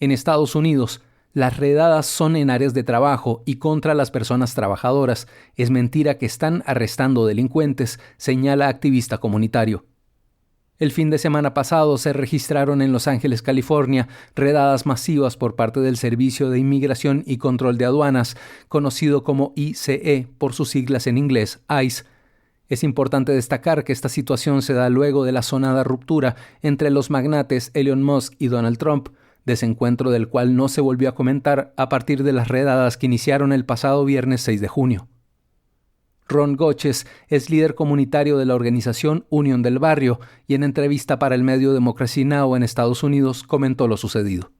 En Estados Unidos, las redadas son en áreas de trabajo y contra las personas trabajadoras. Es mentira que están arrestando delincuentes, señala activista comunitario. El fin de semana pasado se registraron en Los Ángeles, California, redadas masivas por parte del Servicio de Inmigración y Control de Aduanas, conocido como ICE por sus siglas en inglés, ICE. Es importante destacar que esta situación se da luego de la sonada ruptura entre los magnates Elon Musk y Donald Trump, desencuentro del cual no se volvió a comentar a partir de las redadas que iniciaron el pasado viernes 6 de junio. Ron Goches es líder comunitario de la organización Unión del Barrio y en entrevista para el medio Democracy Now! En Estados Unidos comentó lo sucedido.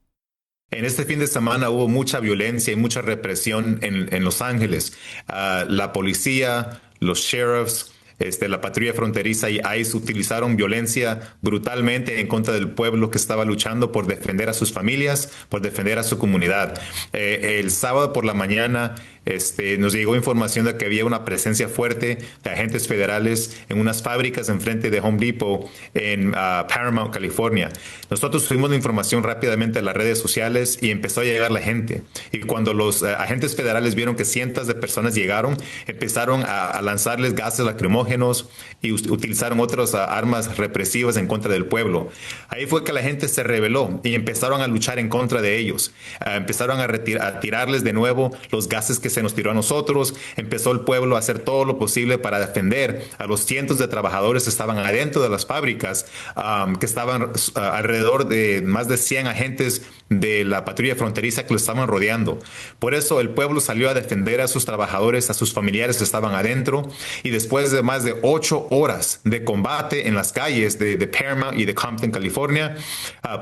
En este fin de semana hubo mucha violencia y mucha represión en Los Ángeles. La policía, los sheriffs, la patrulla fronteriza y ICE utilizaron violencia brutalmente en contra del pueblo que estaba luchando por defender a sus familias, por defender a su comunidad. El sábado por la mañana nos llegó información de que había una presencia fuerte de agentes federales en unas fábricas enfrente de Home Depot en Paramount, California. Nosotros tuvimos la información rápidamente en las redes sociales y empezó a llegar la gente. Y cuando los agentes federales vieron que cientos de personas llegaron, empezaron a lanzarles gases lacrimógenos y utilizaron otras armas represivas en contra del pueblo. Ahí fue que la gente se rebeló y empezaron a luchar en contra de ellos. Empezaron a tirarles de nuevo los gases que se nos tiró a nosotros. Empezó el pueblo a hacer todo lo posible para defender a los cientos de trabajadores que estaban adentro de las fábricas, que estaban alrededor de más de 100 agentes de la patrulla fronteriza que lo estaban rodeando. Por eso el pueblo salió a defender a sus trabajadores, a sus familiares que estaban adentro, y después de más de 8 horas de combate en las calles de Paramount y de Compton, California,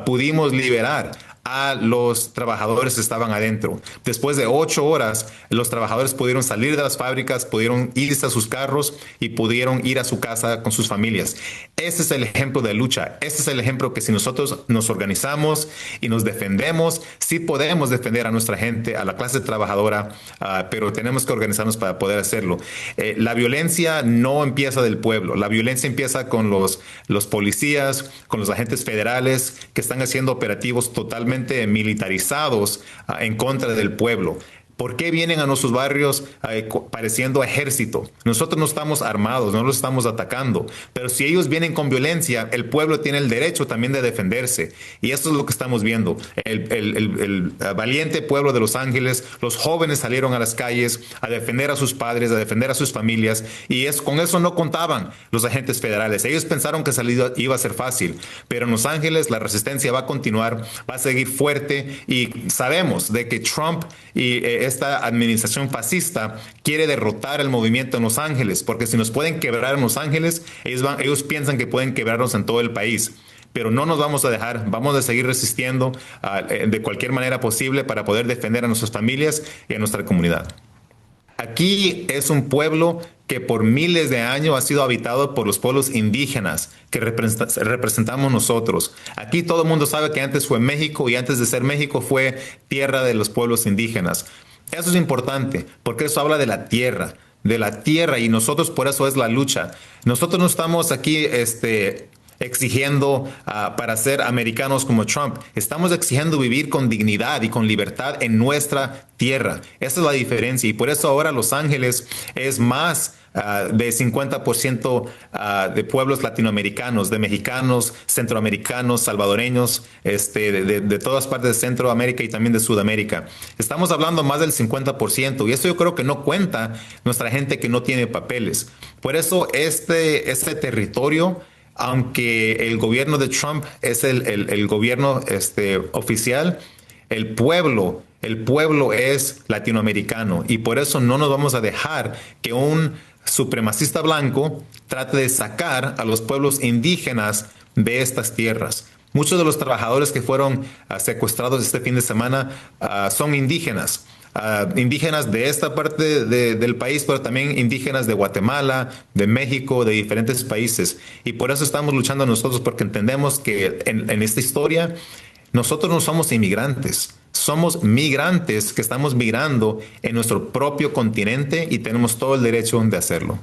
pudimos liberar a los trabajadores que estaban adentro. Después de 8 horas, los trabajadores pudieron salir de las fábricas, pudieron irse a sus carros y pudieron ir a su casa con sus familias. Ese es el ejemplo de lucha. Este es el ejemplo que si nosotros nos organizamos y nos defendemos, sí podemos defender a nuestra gente, a la clase trabajadora, pero tenemos que organizarnos para poder hacerlo. La violencia no empieza del pueblo. La violencia empieza con los policías, con los agentes federales que están haciendo operativos totalmente militarizados en contra del pueblo. ¿Por qué vienen a nuestros barrios pareciendo ejército? Nosotros no estamos armados, no los estamos atacando. Pero si ellos vienen con violencia, el pueblo tiene el derecho también de defenderse. Y esto es lo que estamos viendo. El valiente pueblo de Los Ángeles, los jóvenes salieron a las calles a defender a sus padres, a defender a sus familias. Y con eso no contaban los agentes federales. Ellos pensaron que salir iba a ser fácil. Pero en Los Ángeles la resistencia va a continuar, va a seguir fuerte. Y sabemos de que Trump y esta administración fascista quiere derrotar el movimiento en Los Ángeles, porque si nos pueden quebrar en Los Ángeles, ellos piensan que pueden quebrarnos en todo el país. Pero no nos vamos a dejar, vamos a seguir resistiendo de cualquier manera posible para poder defender a nuestras familias y a nuestra comunidad. Aquí es un pueblo que por miles de años ha sido habitado por los pueblos indígenas que representamos nosotros. Aquí todo el mundo sabe que antes fue México y antes de ser México fue tierra de los pueblos indígenas. Eso es importante, porque eso habla de la tierra, y nosotros por eso es la lucha. Nosotros no estamos aquí exigiendo para ser americanos como Trump. Estamos exigiendo vivir con dignidad y con libertad en nuestra tierra. Esa es la diferencia, y por eso ahora Los Ángeles es más de 50% de pueblos latinoamericanos, de mexicanos, centroamericanos, salvadoreños, de todas partes de Centroamérica y también de Sudamérica. Estamos hablando más del 50%, y eso yo creo que no cuenta nuestra gente que no tiene papeles. Por eso este territorio, aunque el gobierno de Trump es el gobierno oficial, el pueblo es latinoamericano, y por eso no nos vamos a dejar que un supremacista blanco trate de sacar a los pueblos indígenas de estas tierras. Muchos de los trabajadores que fueron secuestrados este fin de semana son indígenas. Indígenas de esta parte del país, pero también indígenas de Guatemala, de México, de diferentes países. Y por eso estamos luchando nosotros, porque entendemos que en esta historia nosotros no somos inmigrantes. Somos migrantes que estamos migrando en nuestro propio continente, y tenemos todo el derecho de hacerlo.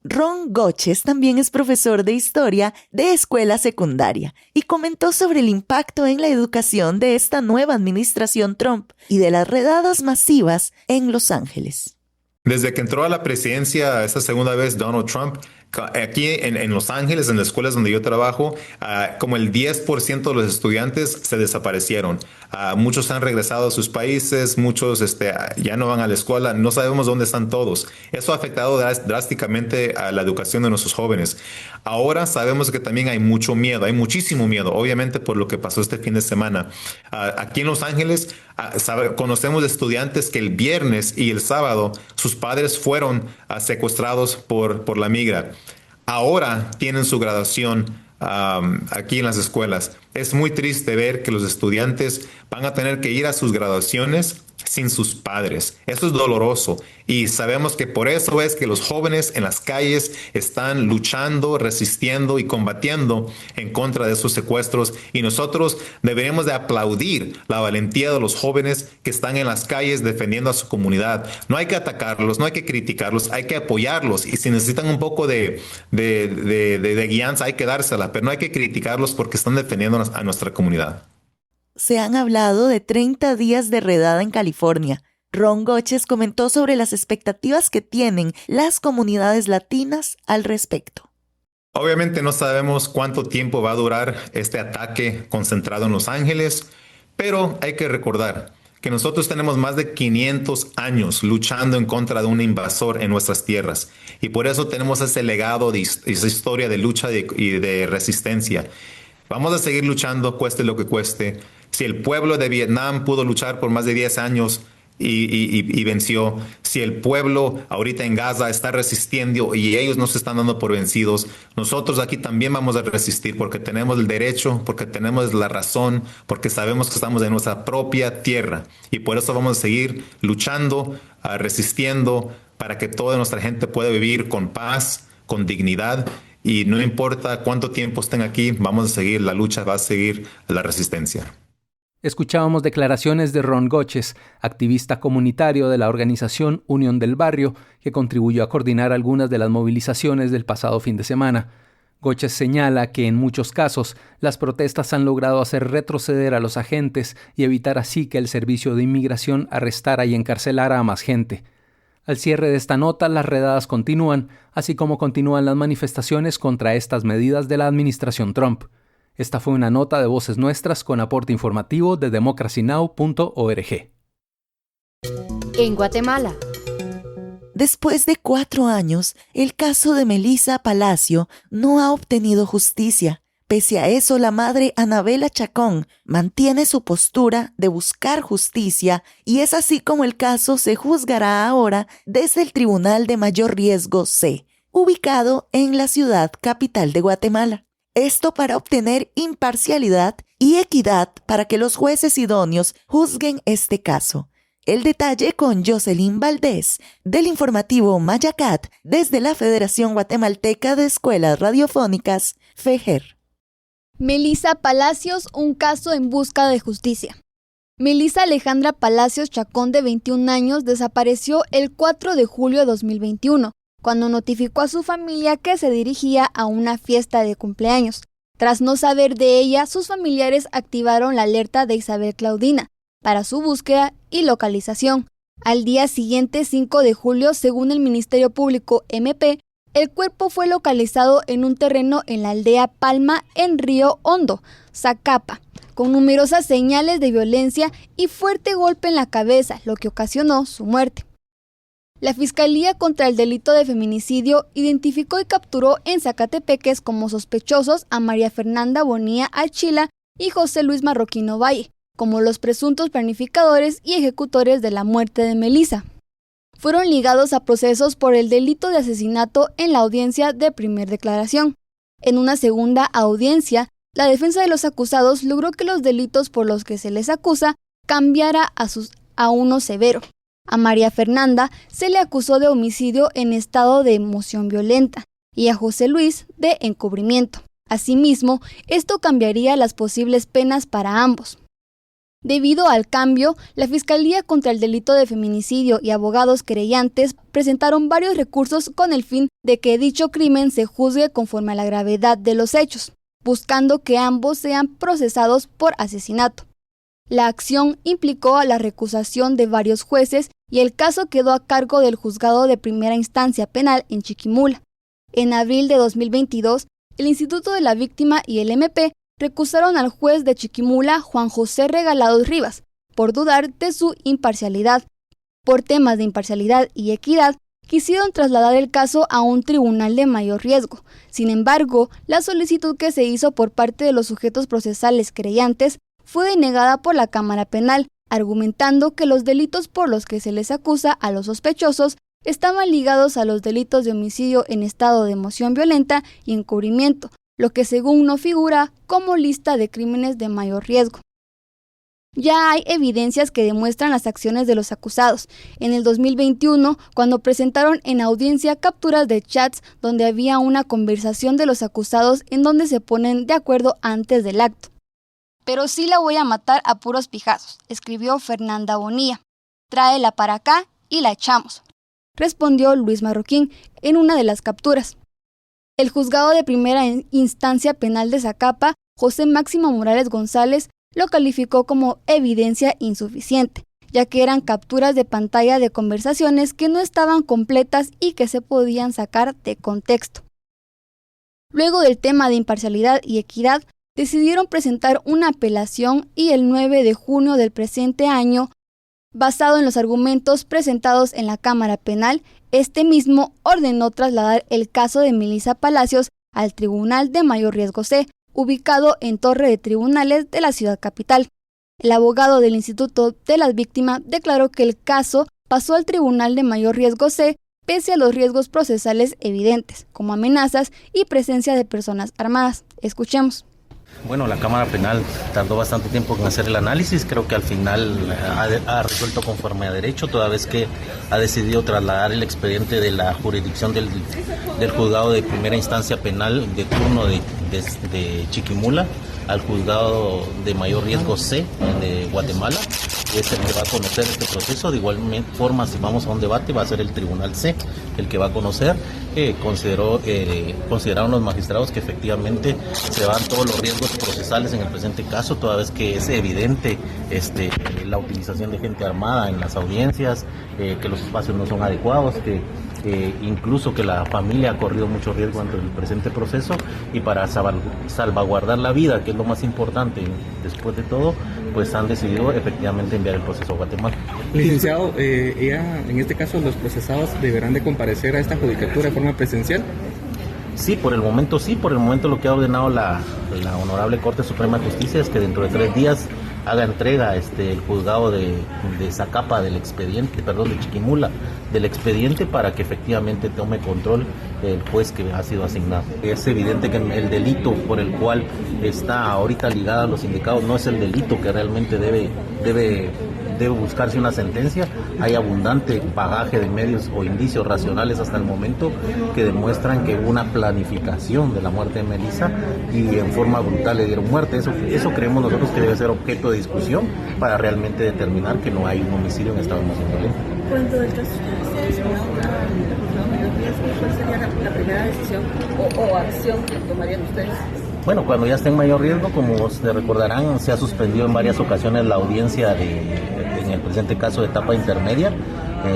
Ron Goches también es profesor de historia de escuela secundaria y comentó sobre el impacto en la educación de esta nueva administración Trump y de las redadas masivas en Los Ángeles. Desde que entró a la presidencia esta segunda vez Donald Trump, aquí en Los Ángeles, en las escuelas donde yo trabajo, como el 10% de los estudiantes se desaparecieron. Muchos han regresado a sus países, muchos ya no van a la escuela, no sabemos dónde están todos. Eso ha afectado drásticamente a la educación de nuestros jóvenes. Ahora sabemos que también hay mucho miedo, hay muchísimo miedo, obviamente por lo que pasó este fin de semana. Aquí en Los Ángeles conocemos estudiantes que el viernes y el sábado sus padres fueron secuestrados por la migra. Ahora tienen su graduación aquí en las escuelas. Es muy triste ver que los estudiantes van a tener que ir a sus graduaciones sin sus padres. Eso es doloroso, y sabemos que por eso es que los jóvenes en las calles están luchando, resistiendo y combatiendo en contra de esos secuestros, y nosotros deberíamos de aplaudir la valentía de los jóvenes que están en las calles defendiendo a su comunidad. No hay que atacarlos, no hay que criticarlos, hay que apoyarlos, y si necesitan un poco de guianza hay que dársela, pero no hay que criticarlos porque están defendiendo a nuestra comunidad. Se han hablado de 30 días de redada en California. Ron Goches comentó sobre las expectativas que tienen las comunidades latinas al respecto. Obviamente no sabemos cuánto tiempo va a durar este ataque concentrado en Los Ángeles, pero hay que recordar que nosotros tenemos más de 500 años luchando en contra de un invasor en nuestras tierras, y por eso tenemos ese legado, esa historia de lucha y de resistencia. Vamos a seguir luchando, cueste lo que cueste. Si el pueblo de Vietnam pudo luchar por más de 10 años y venció, si el pueblo ahorita en Gaza está resistiendo y ellos no se están dando por vencidos, nosotros aquí también vamos a resistir, porque tenemos el derecho, porque tenemos la razón, porque sabemos que estamos en nuestra propia tierra, y por eso vamos a seguir luchando, resistiendo, para que toda nuestra gente pueda vivir con paz, con dignidad. Y no importa cuánto tiempo estén aquí, vamos a seguir la lucha, va a seguir la resistencia. Escuchábamos declaraciones de Ron Goches, activista comunitario de la organización Unión del Barrio, que contribuyó a coordinar algunas de las movilizaciones del pasado fin de semana. Goches señala que en muchos casos las protestas han logrado hacer retroceder a los agentes y evitar así que el Servicio de Inmigración arrestara y encarcelara a más gente. Al cierre de esta nota, las redadas continúan, así como continúan las manifestaciones contra estas medidas de la administración Trump. Esta fue una nota de Voces Nuestras con aporte informativo de democracynow.org. En Guatemala. Después de 4 años, el caso de Melissa Palacio no ha obtenido justicia. Pese a eso, la madre Anabela Chacón mantiene su postura de buscar justicia, y es así como el caso se juzgará ahora desde el Tribunal de Mayor Riesgo C, ubicado en la ciudad capital de Guatemala. Esto para obtener imparcialidad y equidad para que los jueces idóneos juzguen este caso. El detalle con Jocelyn Valdés, del informativo Mayacat, desde la Federación Guatemalteca de Escuelas Radiofónicas, FEGER. Melissa Palacios, un caso en busca de justicia. Melissa Alejandra Palacios Chacón, de 21 años, desapareció el 4 de julio de 2021, cuando notificó a su familia que se dirigía a una fiesta de cumpleaños. Tras no saber de ella, sus familiares activaron la alerta de Isabel Claudina para su búsqueda y localización. Al día siguiente, 5 de julio, según el Ministerio Público MP, el cuerpo fue localizado en un terreno en la aldea Palma, en Río Hondo, Zacapa, con numerosas señales de violencia y fuerte golpe en la cabeza, lo que ocasionó su muerte. La Fiscalía contra el Delito de Feminicidio identificó y capturó en Zacatepeques como sospechosos a María Fernanda Bonilla Achila y José Luis Marroquino Valle, como los presuntos planificadores y ejecutores de la muerte de Melissa. Fueron ligados a procesos por el delito de asesinato en la audiencia de primer declaración. En una segunda audiencia, la defensa de los acusados logró que los delitos por los que se les acusa cambiara a uno severo. A María Fernanda se le acusó de homicidio en estado de emoción violenta y a José Luis de encubrimiento. Asimismo, esto cambiaría las posibles penas para ambos. Debido al cambio, la Fiscalía contra el Delito de Feminicidio y abogados querellantes presentaron varios recursos con el fin de que dicho crimen se juzgue conforme a la gravedad de los hechos, buscando que ambos sean procesados por asesinato. La acción implicó a la recusación de varios jueces y el caso quedó a cargo del Juzgado de Primera Instancia Penal en Chiquimula. En abril de 2022, el Instituto de la Víctima y el MP recusaron al juez de Chiquimula, Juan José Regalados Rivas, por dudar de su imparcialidad. Por temas de imparcialidad y equidad, quisieron trasladar el caso a un tribunal de mayor riesgo. Sin embargo, la solicitud que se hizo por parte de los sujetos procesales querellantes fue denegada por la Cámara Penal, argumentando que los delitos por los que se les acusa a los sospechosos estaban ligados a los delitos de homicidio en estado de emoción violenta y encubrimiento, lo que según no figura como lista de crímenes de mayor riesgo. Ya hay evidencias que demuestran las acciones de los acusados. En el 2021, cuando presentaron en audiencia capturas de chats donde había una conversación de los acusados en donde se ponen de acuerdo antes del acto. Pero sí la voy a matar a puros pijazos, escribió Fernanda Bonilla. Tráela para acá y la echamos, respondió Luis Marroquín en una de las capturas. El juzgado de primera instancia penal de Zacapa, José Máximo Morales González, lo calificó como evidencia insuficiente, ya que eran capturas de pantalla de conversaciones que no estaban completas y que se podían sacar de contexto. Luego del tema de imparcialidad y equidad, decidieron presentar una apelación y el 9 de junio del presente año, basado en los argumentos presentados en la Cámara Penal, este mismo ordenó trasladar el caso de Melissa Palacios al Tribunal de Mayor Riesgo C, ubicado en Torre de Tribunales de la ciudad capital. El abogado del Instituto de las Víctimas declaró que el caso pasó al Tribunal de Mayor Riesgo C pese a los riesgos procesales evidentes, como amenazas y presencia de personas armadas. Escuchemos. Bueno, la Cámara Penal tardó bastante tiempo en hacer el análisis, creo que al final ha resuelto conforme a derecho, toda vez que ha decidido trasladar el expediente de la jurisdicción del juzgado de primera instancia penal de turno de Chiquimula al juzgado de mayor riesgo C de Guatemala, que es el que va a conocer este proceso. De igual forma, si vamos a un debate, va a ser el Tribunal C el que va a conocer. Consideraron los magistrados que efectivamente se van todos los riesgos procesales en el presente caso, toda vez que es evidente la utilización de gente armada en las audiencias, que los espacios no son adecuados, que incluso que la familia ha corrido mucho riesgo ante el presente proceso, y para salvaguardar la vida, que es lo más importante después de todo, pues han decidido efectivamente enviar el proceso a Guatemala. Licenciado, en este caso los procesados deberán de comparecer a esta judicatura de forma presencial. Sí, por el momento lo que ha ordenado la Honorable Corte Suprema de Justicia es que dentro de 3 días haga entrega el juzgado de Zacapa del expediente, de Chiquimula, del expediente, para que efectivamente tome control el juez que ha sido asignado. Es evidente que el delito por el cual está ahorita ligada a los sindicatos no es el delito que realmente debe debe buscarse una sentencia. Hay abundante bagaje de medios o indicios racionales hasta el momento que demuestran que hubo una planificación de la muerte de Melissa y en forma brutal le dieron muerte. Eso creemos nosotros que debe ser objeto de discusión para realmente determinar que no hay un homicidio en estado de emoción violenta. Cuando el caso ¿cuál sería la primera decisión o acción que tomarían ustedes? Bueno, cuando ya esté en mayor riesgo, como se recordarán, se ha suspendido en varias ocasiones la audiencia en el presente caso de etapa intermedia.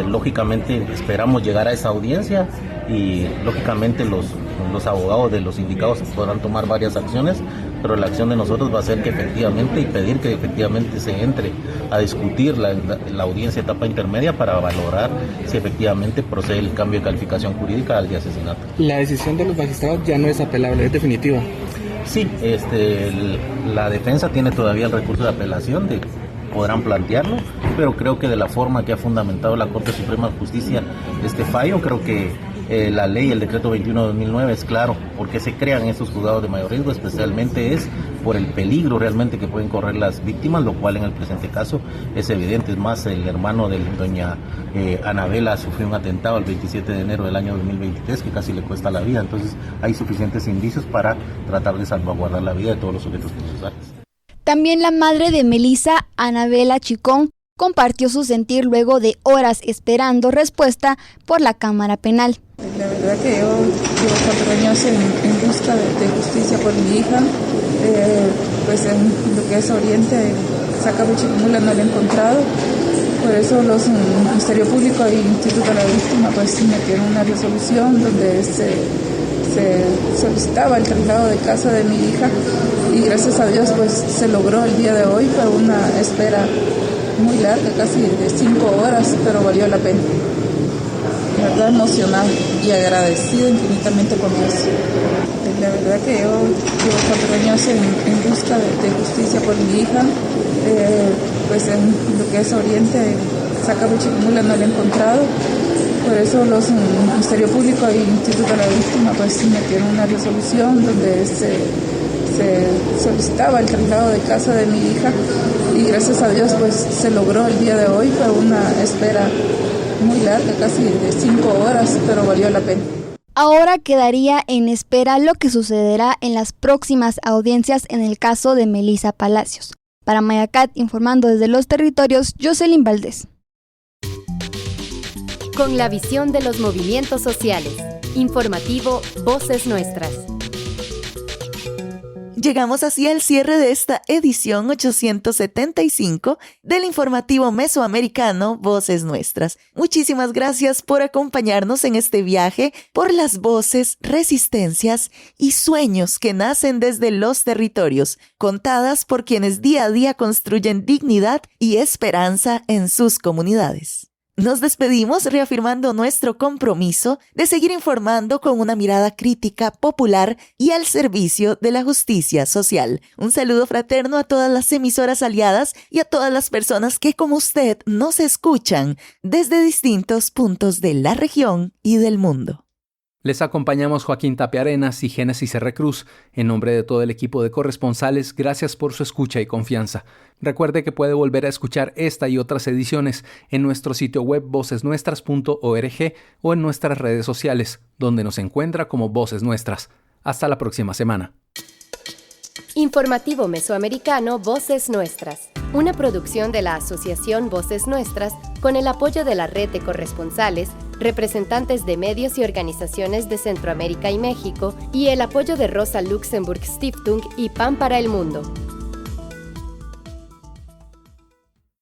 Lógicamente esperamos llegar a esa audiencia y lógicamente los abogados de los indicados podrán tomar varias acciones, pero la acción de nosotros va a ser que efectivamente y pedir que efectivamente se entre a discutir la audiencia etapa intermedia para valorar si efectivamente procede el cambio de calificación jurídica al de asesinato. La decisión de los magistrados ya no es apelable, es definitiva. Sí, la defensa tiene todavía el recurso de apelación, podrán plantearlo, pero creo que de la forma que ha fundamentado la Corte Suprema de Justicia este fallo, creo que la ley, el decreto 21 de 2009 es claro, porque se crean estos juzgados de mayor riesgo, especialmente es por el peligro realmente que pueden correr las víctimas, lo cual en el presente caso es evidente. Es más, el hermano de doña Anabela sufrió un atentado el 27 de enero del año 2023 que casi le cuesta la vida, entonces hay suficientes indicios para tratar de salvaguardar la vida de todos los sujetos procesales. También la madre de Melissa, Anabela Chicón, compartió su sentir luego de horas esperando respuesta por la Cámara Penal. La verdad que yo llevo 4 años en busca de justicia por mi hija, pues en lo que es Oriente, Sacabuchicumula no la he encontrado, por eso los Ministerio Público e Instituto de la Víctima pues metieron una resolución donde se solicitaba el traslado de casa de mi hija y gracias a Dios pues se logró el día de hoy. Fue una espera muy larga, casi de 5 horas, pero valió la pena. La verdad emocionada y agradecida infinitamente con Dios. La verdad que yo llevo 4 años en busca de justicia por mi hija, pues en lo que es Oriente, Sacabuchicumula no la he encontrado. Por eso los Ministerio Público e Instituto de la Víctima pues metieron una resolución donde se solicitaba el traslado de casa de mi hija y gracias a Dios pues se logró el día de hoy. Fue una espera muy larga, casi de 5 horas, pero valió la pena. Ahora quedaría en espera lo que sucederá en las próximas audiencias en el caso de Melissa Palacios. Para Mayacat, informando desde los territorios, Jocelyn Valdés. Con la visión de los movimientos sociales. Informativo Voces Nuestras. Llegamos así al cierre de esta edición 875 del informativo mesoamericano Voces Nuestras. Muchísimas gracias por acompañarnos en este viaje por las voces, resistencias y sueños que nacen desde los territorios, contadas por quienes día a día construyen dignidad y esperanza en sus comunidades. Nos despedimos reafirmando nuestro compromiso de seguir informando con una mirada crítica, popular y al servicio de la justicia social. Un saludo fraterno a todas las emisoras aliadas y a todas las personas que, como usted, nos escuchan desde distintos puntos de la región y del mundo. Les acompañamos Joaquín Tapia Arenas y Génesis R. Cruz. En nombre de todo el equipo de corresponsales, gracias por su escucha y confianza. Recuerde que puede volver a escuchar esta y otras ediciones en nuestro sitio web vocesnuestras.org o en nuestras redes sociales, donde nos encuentra como Voces Nuestras. Hasta la próxima semana. Informativo Mesoamericano Voces Nuestras, una producción de la Asociación Voces Nuestras con el apoyo de la Red de Corresponsales, representantes de medios y organizaciones de Centroamérica y México y el apoyo de Rosa Luxemburg Stiftung y Pan para el Mundo.